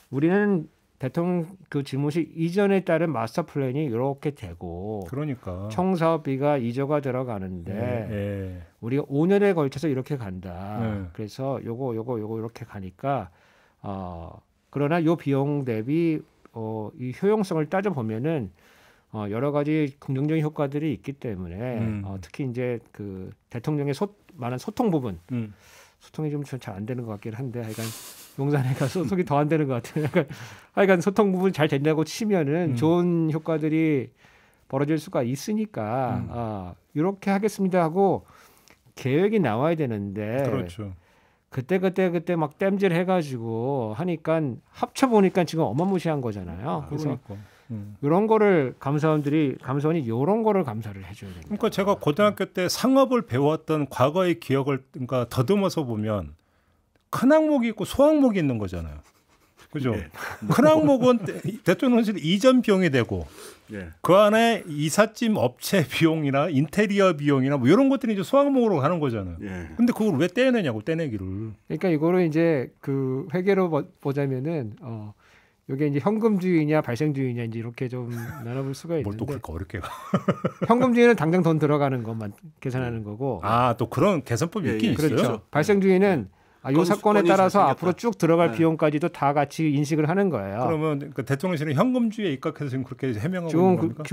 우리는 대통령 그 집무실 이전에 따른 마스터 플랜이 이렇게 되고 그러니까 총사업비가 2조가 들어가는데 우리가 5년에 걸쳐서 이렇게 간다. 그래서 요거 이렇게 가니까 그러나 요 비용 대비 이 효용성을 따져 보면은 여러 가지 긍정적인 효과들이 있기 때문에 특히 이제 그 대통령의 많은 소통 부분, 소통이 좀 잘 안 되는 것 같긴 한데 하여간 용산에가 소통이 더 안 되는 것 같아요. 하여간 소통 부분 잘 된다고 치면은 좋은 효과들이 벌어질 수가 있으니까 이렇게 하겠습니다 하고 계획이 나와야 되는데 그렇죠. 그때 막 땜질 해가지고 하니까 합쳐 보니까 지금 어마무시한 거잖아요. 그래서 이런 거를 감사원이 이런 거를 감사를 해줘야 됩니다. 그러니까 제가 고등학교 때 상업을 배웠던 과거의 기억을 그러니까 더듬어서 보면 큰 항목이 있고 소항목이 있는 거잖아요. 그죠? 예. 큰 항목은 대통령실 이전 비용이 되고 예. 그 안에 이삿짐 업체 비용이나 인테리어 비용이나 뭐 이런 것들이 이제 소항목으로 가는 거잖아요. 예. 근데 그걸 왜 떼내냐고 떼내기를. 그러니까 이거를 이제 그 회계로 보자면은 이게 이제 현금주의냐 발생주의냐 이제 이렇게 좀 나눠볼 수가 뭘 있는데 또 그렇게 어렵게 가. 현금주의는 당장 돈 들어가는 것만 계산하는 거고 또 그런 계산법이 예, 있긴 예, 있어요. 그렇죠. 발생주의는 요 사건에 건이 따라서 생겼다. 앞으로 쭉 들어갈 네. 비용까지도 다 같이 인식을 하는 거예요. 그러면 그 대통령실은 현금주의에 입각해서 지금 그렇게 해명하고 지금 있는 겁니까?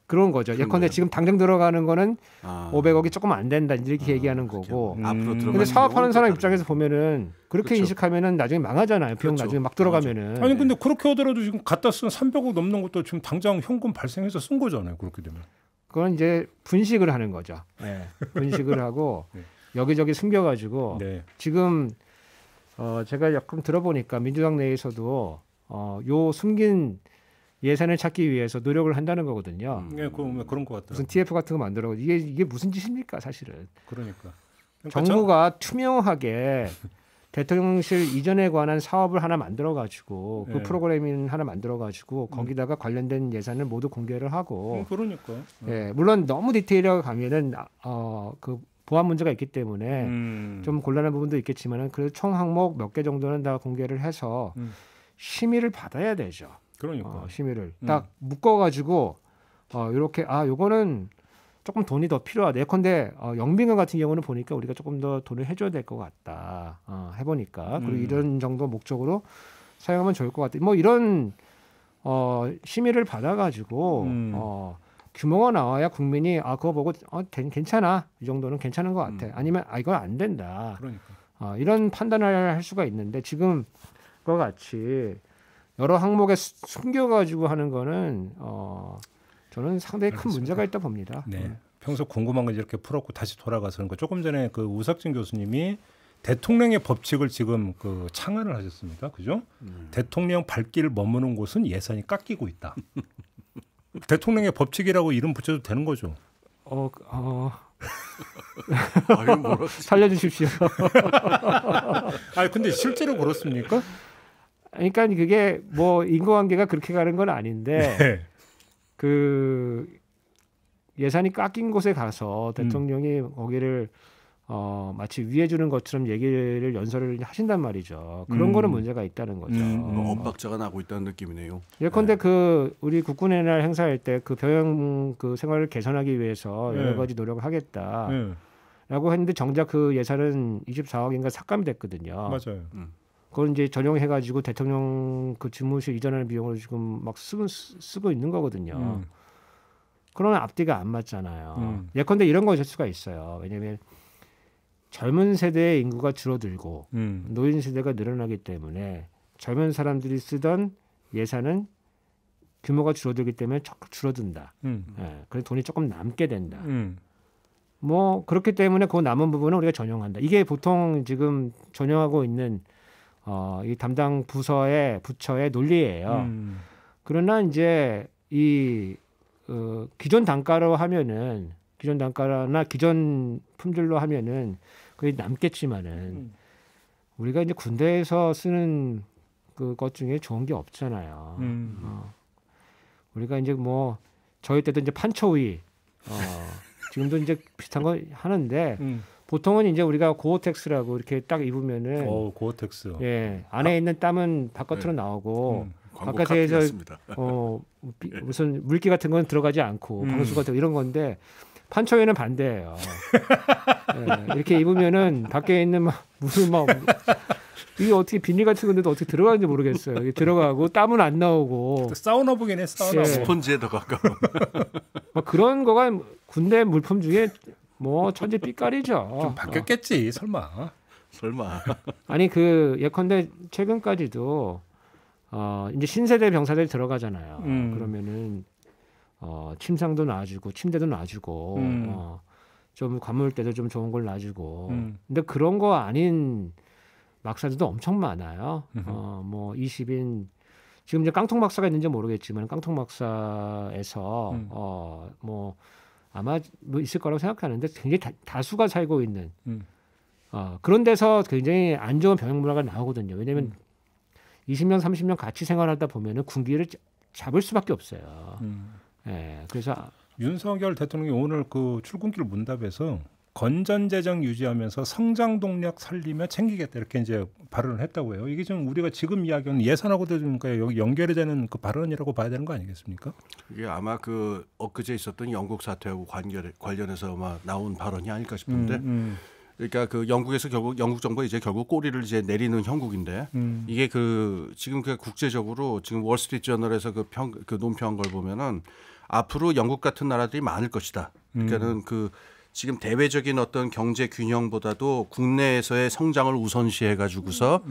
그런 거죠. 예컨대 거예요. 지금 당장 들어가는 거는 500억이 조금 안 된다 이렇게 얘기하는 그렇게 거고. 앞으로 들어가는 근데 사업하는 비용은 사람 또 입장에서 보면은 그렇게 그렇죠. 인식하면은 나중에 망하잖아요. 비용 그렇죠. 나중에 막 들어가면은. 아니 근데 그렇게 하더라도 지금 갖다 쓴 300억 넘는 것도 지금 당장 현금 발생해서 쓴 거잖아요. 그렇게 되면. 그건 이제 분식을 하는 거죠. 네. 분식을 하고 네. 여기저기 숨겨가지고 네. 지금 제가 약간 들어보니까 민주당 내에서도 요 숨긴 예산을 찾기 위해서 노력을 한다는 거거든요. 네, 그런 것 같더라고요. 무슨 TF 같은 거 만들어 이게 무슨 짓입니까 사실은. 그러니까 정부가 투명하게 대통령실 이전에 관한 사업을 하나 만들어 가지고 그 네. 프로그래밍 하나 만들어 가지고 거기다가 관련된 예산을 모두 공개를 하고 그러니까. 예, 물론 너무 디테일하게 가면은 그 보안 문제가 있기 때문에 좀 곤란한 부분도 있겠지만은 그래도 총 항목 몇 개 정도는 다 공개를 해서 심의를 받아야 되죠. 그러니까. 심의를 딱 묶어 가지고 이렇게 요거는 조금 돈이 더 필요하다. 예컨대 영빈관 같은 경우는 보니까 우리가 조금 더 돈을 해줘야 될 것 같다. 해보니까 그리고 이런 정도 목적으로 사용하면 좋을 것 같다. 뭐 이런 심의를 받아가지고 규모가 나와야 국민이 그거 보고 괜찮아 이 정도는 괜찮은 것 같아. 아니면 이건 안 된다. 그러니까. 이런 판단을 할 수가 있는데 지금 그와 같이 여러 항목에 숨겨가지고 하는 거는 저는 상당히 큰 문제가 있다 봅니다. 네. 평소 궁금한 거 이렇게 풀었고 다시 돌아가서 그러니까 조금 전에 그 우석진 교수님이 대통령의 법칙을 지금 그 창안을 하셨습니다. 그죠? 대통령 발길을 머무는 곳은 예산이 깎이고 있다. 대통령의 법칙이라고 이름 붙여도 되는 거죠? 살려주십시오. 근데 실제로 그렇습니까? 그러니까 그게 뭐 인과관계가 그렇게 가는 건 아닌데 네. 그 예산이 깎인 곳에 가서 대통령이 거기를 마치 위해 주는 것처럼 얘기를 연설을 하신단 말이죠. 그런 거는 문제가 있다는 거죠. 엇박자가 나고 있다는 느낌이네요. 예컨대 그 우리 국군의 날 행사할 때 그 병영 그 생활을 개선하기 위해서 여러 가지 노력을 하겠다라고 했는데 정작 그 예산은 24억인가 삭감이 됐거든요. 맞아요. 그걸 이제 전용해가지고 대통령 그 집무실 이전하는 비용을 지금 막 쓰고 있는 거거든요. 그러면 앞뒤가 안 맞잖아요. 예컨대 이런 거 있을 수가 있어요. 왜냐하면 젊은 세대의 인구가 줄어들고 노인 세대가 늘어나기 때문에 젊은 사람들이 쓰던 예산은 규모가 줄어들기 때문에 자꾸 줄어든다. 그래서 돈이 조금 남게 된다. 뭐 그렇기 때문에 그 남은 부분은 우리가 전용한다. 이게 보통 지금 전용하고 있는 이 담당 부처의 논리예요. 그러나 이제 이 기존 단가로 하면은 기존 단가나 기존 품질로 하면은 그게 남겠지만은 우리가 이제 군대에서 쓰는 그것 중에 좋은 게 없잖아요. 우리가 이제 뭐 저희 때도 이제 판초위 지금도 이제 비슷한 거 하는데 보통은 이제 우리가 고어텍스라고 이렇게 딱 입으면은 고어텍스. 예, 안에 있는 땀은 바깥으로 나오고 바깥에서 무슨 물기 같은 건 들어가지 않고 방수가 되고 이런 건데 판초에는 반대예요. 예, 이렇게 입으면은 밖에 있는 무슨 이게 어떻게 비닐 같은 건데도 어떻게 들어가는지 모르겠어요. 이게 들어가고 땀은 안 나오고 사우나복이네 사우나복. 스펀지에 더 가까운. 뭐 그런 거가 군대 물품 중에 뭐 천지 삐까리죠. 좀 바뀌었겠지 설마. 설마. 아니 그 예컨대 최근까지도 이제 신세대 병사들이 들어가잖아요. 그러면은 침상도 놔주고 침대도 놔주고 좀 관물 때도 좀 좋은 걸 놔주고. 근데 그런 거 아닌 막사들도 엄청 많아요. 뭐 20인 지금 이제 깡통 막사가 있는지 모르겠지만 깡통 막사에서 뭐 아마 뭐 있을 거라고 생각하는데 굉장히 다수가 살고 있는 그런 데서 굉장히 안 좋은 병역 문화가 나오거든요. 왜냐하면 20년, 30년 같이 생활하다 보면은 군기를 잡을 수밖에 없어요. 예, 그래서 윤석열 대통령이 오늘 그 출근길 문답에서 건전 재정 유지하면서 성장 동력 살리며 챙기겠다 이렇게 이제 발언을 했다고 해요. 이게 좀 우리가 지금 이야기하는 예산하고도 좀 여기 연결이 되는 그 발언이라고 봐야 되는 거 아니겠습니까? 이게 아마 그 엊그제 있었던 영국 사태하고 관련해서 아마 나온 발언이 아닐까 싶은데. 그러니까 그 영국에서 결국 영국 정부가 이제 결국 꼬리를 이제 내리는 형국인데 이게 그 지금 그 국제적으로 지금 월스트리트 저널에서 그 논평한 걸 보면은 앞으로 영국 같은 나라들이 많을 것이다. 그러니까는 그 지금 대외적인 어떤 경제 균형보다도 국내에서의 성장을 우선시해 가지고서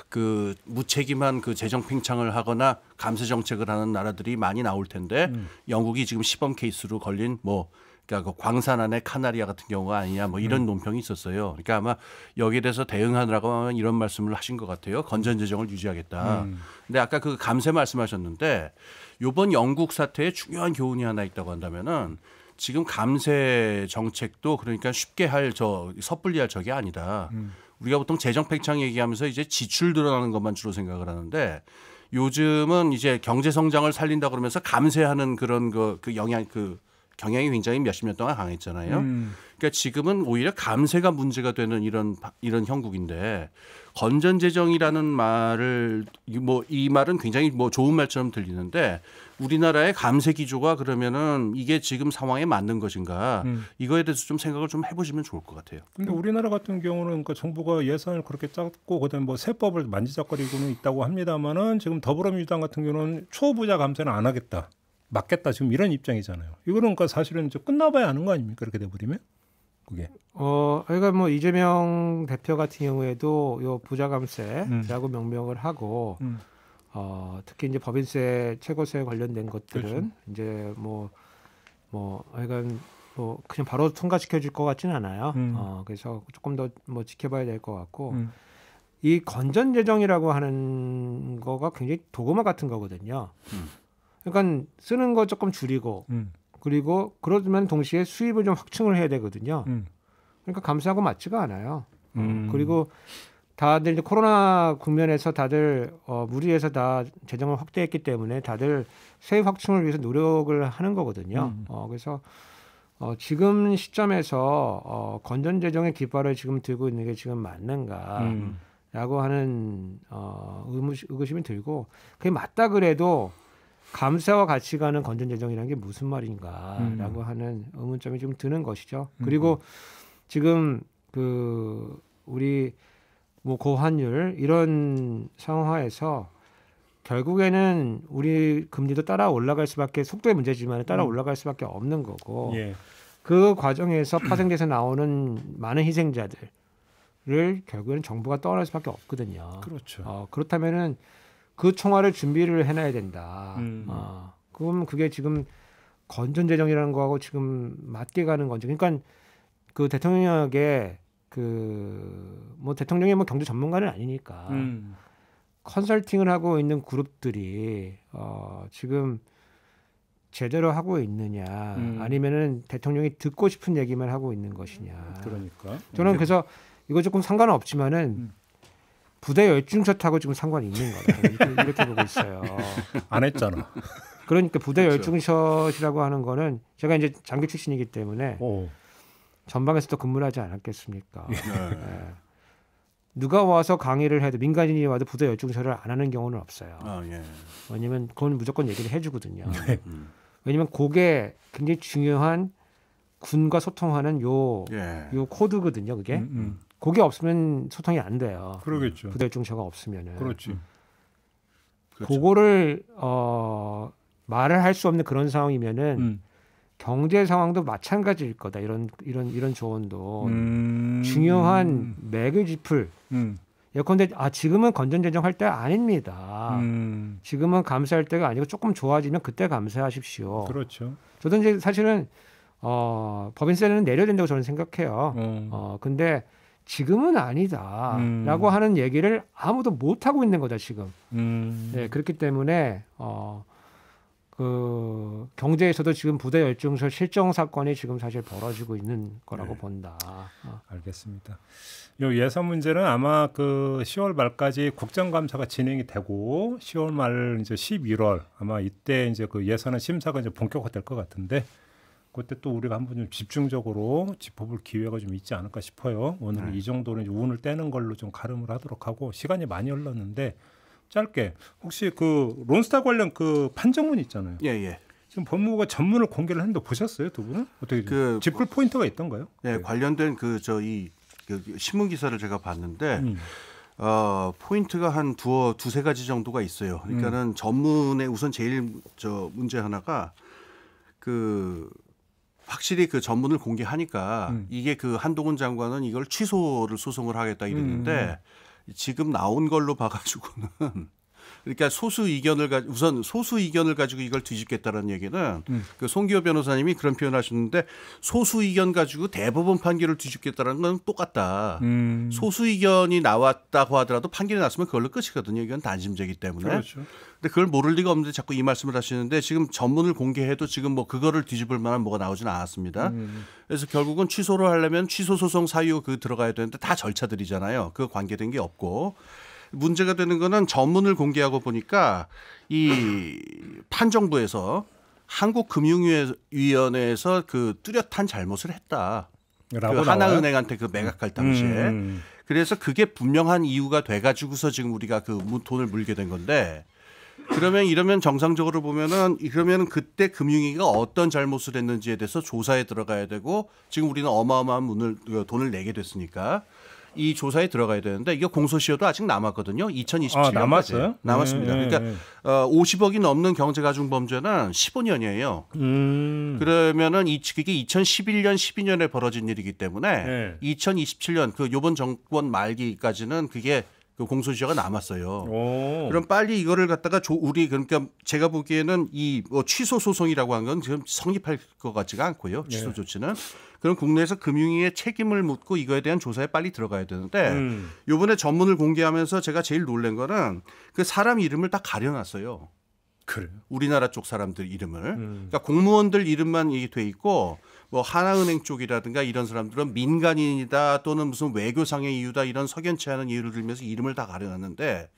그 무책임한 그 재정 팽창을 하거나 감세 정책을 하는 나라들이 많이 나올 텐데 영국이 지금 시범 케이스로 걸린 뭐 그러니까 그 광산 안에 카나리아 같은 경우가 아니냐 뭐 이런 논평이 있었어요. 그러니까 아마 여기에 대해서 대응하느라고 아마 이런 말씀을 하신 것 같아요. 건전 재정을 유지하겠다. 근데 아까 그 감세 말씀하셨는데 이번 영국 사태에 중요한 교훈이 하나 있다고 한다면은 지금 감세 정책도 그러니까 쉽게 할 섣불리 할 적이 아니다. 우리가 보통 재정 팽창 얘기하면서 이제 지출 늘어나는 것만 주로 생각을 하는데 요즘은 이제 경제 성장을 살린다 그러면서 감세하는 그런 그 경향이 굉장히 몇십 년 동안 강했잖아요. 그러니까 지금은 오히려 감세가 문제가 되는 이런 형국인데 건전재정이라는 말을 이 말은 굉장히 뭐 좋은 말처럼 들리는데 우리나라의 감세 기조가 그러면은 이게 지금 상황에 맞는 것인가 이거에 대해서 좀 생각을 좀 해보시면 좋을 것 같아요. 근데 우리나라 같은 경우는 그러니까 정부가 예산을 그렇게 짰고 그다음에 뭐 세법을 만지작거리고는 있다고 합니다만은 지금 더불어민주당 같은 경우는 초부자 감세는 안 하겠다. 맞겠다 지금 이런 입장이잖아요. 이거는 그러니까 사실은 이제 끝나봐야 하는 거 아닙니까? 그렇게 돼버리면 그게. 그러니까 뭐 이재명 대표 같은 경우에도 요 부자 감세라고 명명을 하고 특히 이제 법인세, 최고세 관련된 것들은 그렇죠. 이제 뭐 하여간 뭐 그냥 바로 통과시켜 줄 것 같지는 않아요. 그래서 조금 더 뭐 지켜봐야 될 것 같고 이 건전 재정이라고 하는 거가 굉장히 도구마 같은 거거든요. 그러니까 쓰는 거 조금 줄이고 그리고 그러면 동시에 수입을 좀 확충을 해야 되거든요. 그러니까 감사하고 맞지가 않아요. 그리고 다들 이제 코로나 국면에서 다들 무리해서 다 재정을 확대했기 때문에 다들 세입 확충을 위해서 노력을 하는 거거든요. 그래서 지금 시점에서 건전 재정의 깃발을 지금 들고 있는 게 지금 맞는가라고 하는 의구심이 들고 그게 맞다 그래도 감세와 같이 가는 건전 재정이라는 게 무슨 말인가라고 하는 의문점이 좀 드는 것이죠. 그리고 지금 그 우리 뭐 고환율 이런 상황에서 결국에는 우리 금리도 따라 올라갈 수밖에 속도의 문제지만 따라 올라갈 수밖에 없는 거고 그 과정에서 파생돼서 나오는 많은 희생자들을 결국에는 정부가 떠날 수밖에 없거든요. 그렇죠. 그렇다면은 그 총알을 준비를 해놔야 된다. 그럼 그게 지금 건전 재정이라는 거하고 지금 맞게 가는 건지. 그러니까 그 대통령에게 뭐 대통령이 뭐 경제 전문가는 아니니까 컨설팅을 하고 있는 그룹들이 지금 제대로 하고 있느냐, 아니면은 대통령이 듣고 싶은 얘기만 하고 있는 것이냐. 그러니까 저는 그래서 이거 조금 상관은 없지만은. 부대 열중샷하고 지금 상관이 있는 거다. 이렇게 보고 있어요. 안 했잖아. 그러니까 부대 열중샷이라고 하는 거는 제가 이제 장교 출신이기 때문에 전방에서도 근무를 하지 않았겠습니까? 네. 누가 와서 강의를 해도 민간인이 와도 부대 열중샷을 안 하는 경우는 없어요. 왜냐하면 그건 무조건 얘기를 해주거든요. 왜냐하면 그게 굉장히 중요한 군과 소통하는 요 코드거든요. 그게. 그게 없으면 소통이 안 돼요. 그러겠죠. 부대 중처가 없으면은. 그렇지. 그렇죠. 그거를 말을 할 수 없는 그런 상황이면은 경제 상황도 마찬가지일 거다. 이런 조언도 중요한 매개짚을 예컨대 지금은 건전재정 할 때 아닙니다. 지금은 감사할 때가 아니고 조금 좋아지면 그때 감사하십시오. 그렇죠. 저도 이제 사실은 법인세는 내려야 된다고 저는 생각해요. 근데 지금은 아니다라고 하는 얘기를 아무도 못 하고 있는 거다 지금. 네, 그렇기 때문에 그 경제에서도 지금 부대 열중설 실종 사건이 지금 사실 벌어지고 있는 거라고 본다. 알겠습니다. 이 예산 문제는 아마 그 10월 말까지 국정감사가 진행이 되고 10월 말 이제 11월 아마 이때 이제 그 예산안 심사가 이제 본격화될 것 같은데 그때 또 우리가 한번 좀 집중적으로 짚어볼 기회가 좀 있지 않을까 싶어요. 오늘 이 정도는 이제 운을 떼는 걸로 좀 가름을 하도록 하고 시간이 많이 흘렀는데 짧게 혹시 그 론스타 관련 그 판정문 있잖아요. 예. 지금 법무부가 전문을 공개를 했는데 보셨어요, 두 분은? 어떻게 그 짚을 포인트가 있던가요? 네, 관련된 그 신문 기사를 제가 봤는데 포인트가 한 두세 가지 정도가 있어요. 그러니까는 전문에 우선 제일 문제 하나가 그 확실히 그 전문을 공개하니까 이게 그 한동훈 장관은 이걸 취소를 소송을 하겠다 이랬는데 지금 나온 걸로 봐가지고는 그러니까 소수 의견을 가지고 이걸 뒤집겠다는 얘기는 그 송기호 변호사님이 그런 표현하셨는데 소수 의견 가지고 대법원 판결을 뒤집겠다는 건 똑같다. 소수 의견이 나왔다고 하더라도 판결이 났으면 그걸로 끝이거든요. 이건 단심제이기 때문에. 그렇죠. 근데 그걸 모를 리가 없는데 자꾸 이 말씀을 하시는데 지금 전문을 공개해도 지금 뭐 그거를 뒤집을 만한 뭐가 나오지는 않았습니다. 그래서 결국은 취소를 하려면 취소 소송 사유 들어가야 되는데 다 절차들이잖아요. 그 관계된 게 없고. 문제가 되는 거는 전문을 공개하고 보니까 이 판정부에서 한국금융위원회에서 그 뚜렷한 잘못을 했다. 그 하나은행한테 그 매각할 당시에. 그래서 그게 분명한 이유가 돼가지고서 지금 우리가 그 돈을 물게 된 건데 이러면 정상적으로 보면은 그러면 그때 금융위가 어떤 잘못을 했는지에 대해서 조사에 들어가야 되고 지금 우리는 어마어마한 돈을 내게 됐으니까 이 조사에 들어가야 되는데 이게 공소시효도 아직 남았거든요. 2027년까지 남았어요? 남았습니다. 그러니까 50억이 넘는 경제가중범죄는 15년이에요. 그러면은 그게 2011년, 12년에 벌어진 일이기 때문에 2027년 그 요번 정권 말기까지는 그게 그 공소시효가 남았어요. 그럼 빨리 이거를 갖다가 그러니까 제가 보기에는 이 취소 소송이라고 한 건 지금 성립할 것 같지가 않고요. 취소 조치는. 그럼 국내에서 금융위의 책임을 묻고 이거에 대한 조사에 빨리 들어가야 되는데 이번에 전문을 공개하면서 제가 제일 놀란 거는 그 사람 이름을 다 가려놨어요. 그래요? 우리나라 쪽 사람들 이름을. 그러니까 공무원들 이름만 이게 돼 있고 뭐 하나은행 쪽이라든가 이런 사람들은 민간인이다 또는 무슨 외교상의 이유다 이런 석연치 않은 이유를 들면서 이름을 다 가려놨는데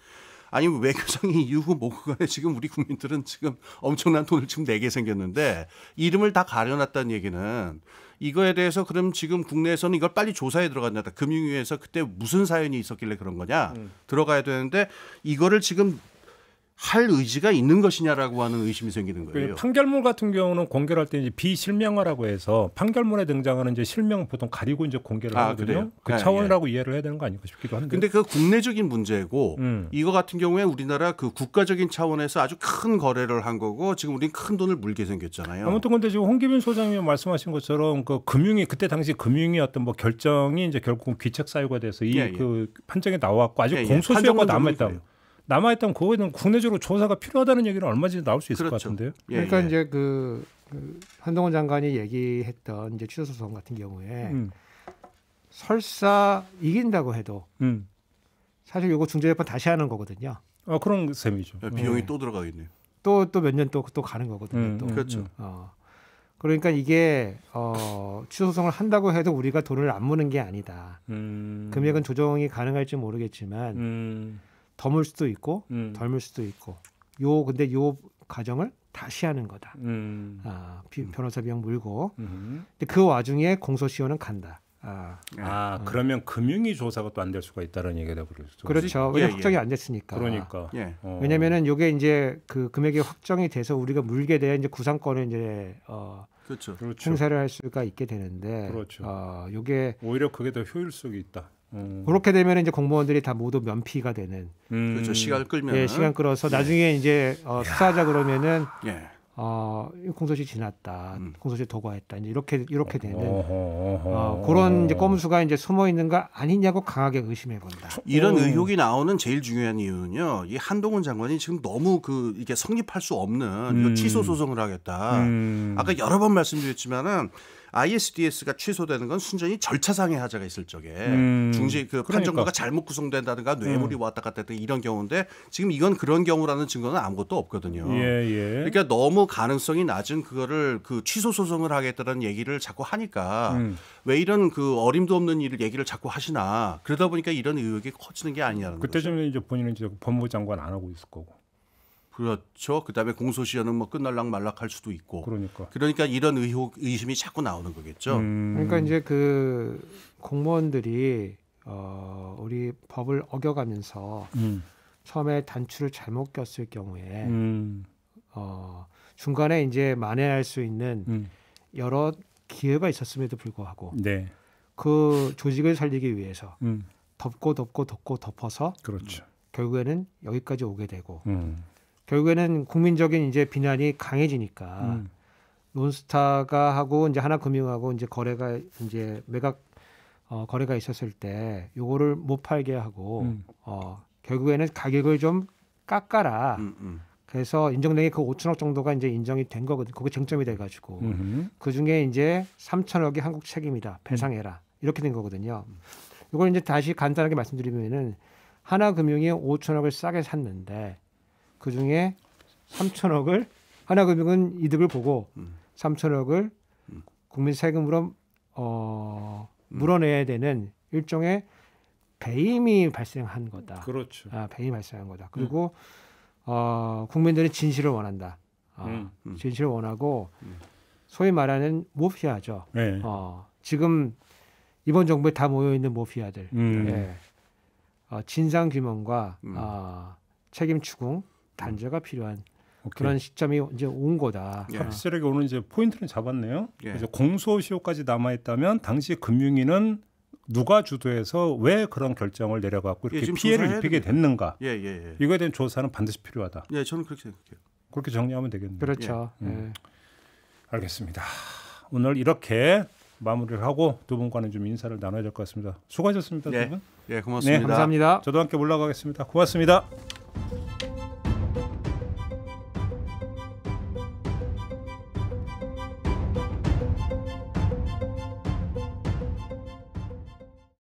아니 외교상의 이유고 뭐고 간에 지금 우리 국민들은 지금 엄청난 돈을 지금 내게 생겼는데 이름을 다 가려놨다는 얘기는 이거에 대해서 그럼 지금 국내에서는 이걸 빨리 조사에 들어간다. 금융위에서 그때 무슨 사연이 있었길래 그런 거냐 들어가야 되는데 이거를 지금 할 의지가 있는 것이냐라고 하는 의심이 생기는 거예요. 판결문 같은 경우는 공개를 할 때 이제 비실명화라고 해서 판결문에 등장하는 이제 실명 보통 가리고 이제 공개를 하거든요. 그래요? 그 차원이라고 이해를 해야 되는 거 아닐까 싶기도 한데. 근데 그 국내적인 문제고 이거 같은 경우에 우리나라 그 국가적인 차원에서 아주 큰 거래를 한 거고 지금 우리는 큰 돈을 물게 생겼잖아요. 아무튼 근데 지금 홍기빈 소장님이 말씀하신 것처럼 그 금융위 그때 당시 금융위 어떤 뭐 결정이 이제 결국 귀책 사유가 돼서 그 판정이 나왔고 아직 공소시효가 남아있다면 그거는 국내적으로 조사가 필요하다는 얘기는 얼마든지 나올 수 있을 것 같은데요. 그러니까 이제 그 한동훈 장관이 얘기했던 이제 취소 소송 같은 경우에 설사 이긴다고 해도 사실 이거 중재재판 다시 하는 거거든요. 그런 셈이죠. 비용이 또 들어가겠네요. 또 몇 년 또 가는 거거든요. 또. 그렇죠. 그러니까 이게 취소 소송을 한다고 해도 우리가 돈을 안 무는 게 아니다. 금액은 조정이 가능할지 모르겠지만. 더 물 수도 있고 덜 물 수도 있고 근데 요 과정을 다시 하는 거다. 변호사 비용 물고 근데 그 와중에 공소시효는 간다. 그러면 금융위 조사가 또 안 될 수가 있다는 얘기가 되버렸죠. 그렇죠. 왜냐면 확정이 안 됐으니까. 그러니까. 왜냐면은 요게 이제 그 금액이 확정이 돼서 우리가 물게 돼야 이제 구상권을 이제 그렇죠. 행사를 할 수가 있게 되는데 그렇죠. 요게 오히려 그게 더 효율성이 있다. 그렇게 되면 이제 공무원들이 다 모두 면피가 되는. 그렇죠. 시간을 끌면. 예, 시간 끌어서 나중에 이제 수사하자 그러면은 예. 공소시 지났다, 공소시 도과했다, 이제 이렇게 되는 어허. 그런 이제 꼼수가 이제 숨어 있는 거 아니냐고 강하게 의심해 본다. 이런 의혹이 나오는 제일 중요한 이유는요. 이 한동훈 장관이 지금 너무 이게 성립할 수 없는 이거 취소 소송을 하겠다. 아까 여러 번 말씀드렸지만은 ISDS가 취소되는 건 순전히 절차상의 하자가 있을 적에 중지 판정부가 잘못 구성된다든가 뇌물이 왔다 갔다 했다 이런 경우인데 지금 이건 그런 경우라는 증거는 아무것도 없거든요. 예. 그러니까 너무 가능성이 낮은 그거를 취소 소송을 하겠다는 얘기를 자꾸 하니까 왜 이런 어림도 없는 일을 얘기를 자꾸 하시나 그러다 보니까 이런 의혹이 커지는 게 아니냐는 거죠. 그때쯤에 이제 본인은 이제 법무부 장관 안 하고 있을 거고. 그렇죠. 그다음에 공소시효는 뭐 끝날락 말락할 수도 있고. 그러니까 이런 의심이 자꾸 나오는 거겠죠. 그러니까 이제 그 공무원들이 우리 법을 어겨가면서 처음에 단추를 잘못 꼈을 경우에 중간에 이제 만회할 수 있는 여러 기회가 있었음에도 불구하고 네. 그 조직을 살리기 위해서 덮어서 그렇죠. 결국에는 여기까지 오게 되고 결국에는 국민적인 이제 비난이 강해지니까 론스타가 하고 이제 하나금융하고 이제 거래가 이제 매각 거래가 있었을 때 요거를 못 팔게 하고 결국에는 가격을 좀 깎아라. 그래서 인정된 게 그 5천억 정도가 이제 인정이 된 거거든. 그게 쟁점이 돼가지고 그 중에 이제 3천억이 한국 책임이다. 배상해라. 이렇게 된 거거든요. 이걸 이제 다시 간단하게 말씀드리면은 하나금융이 5천억을 싸게 샀는데 그 중에 3천억을 하나금융은 이득을 보고 3천억을 국민 세금으로 물어내야 되는 일종의 배임이 발생한 거다. 그렇죠. 배임이 발생한 거다. 그리고 국민들이 진실을 원한다. 진실을 원하고 소위 말하는 모피아죠. 네. 지금 이번 정부에 다 모여 있는 모피아들. 예. 진상 규명과 책임 추궁 단죄가 필요한 그런 시점이 이제 온 거다. 확실하게 오늘 이제 포인트는 잡았네요. 예. 이제 공소시효까지 남아 있다면 당시 금융위는 누가 주도해서 왜 그런 결정을 내려갖고 이렇게 피해를 입히게 됐는가? 예. 이거에 대한 조사는 반드시 필요하다. 예, 저는 그렇게 생각해요. 그렇게 정리하면 되겠네요. 그렇죠. 알겠습니다. 오늘 이렇게 마무리를 하고 두 분과는 좀 인사를 나눠야 될 것 같습니다. 수고하셨습니다, 두 분. 예, 고맙습니다. 네, 감사합니다. 저도 함께 올라가겠습니다. 고맙습니다.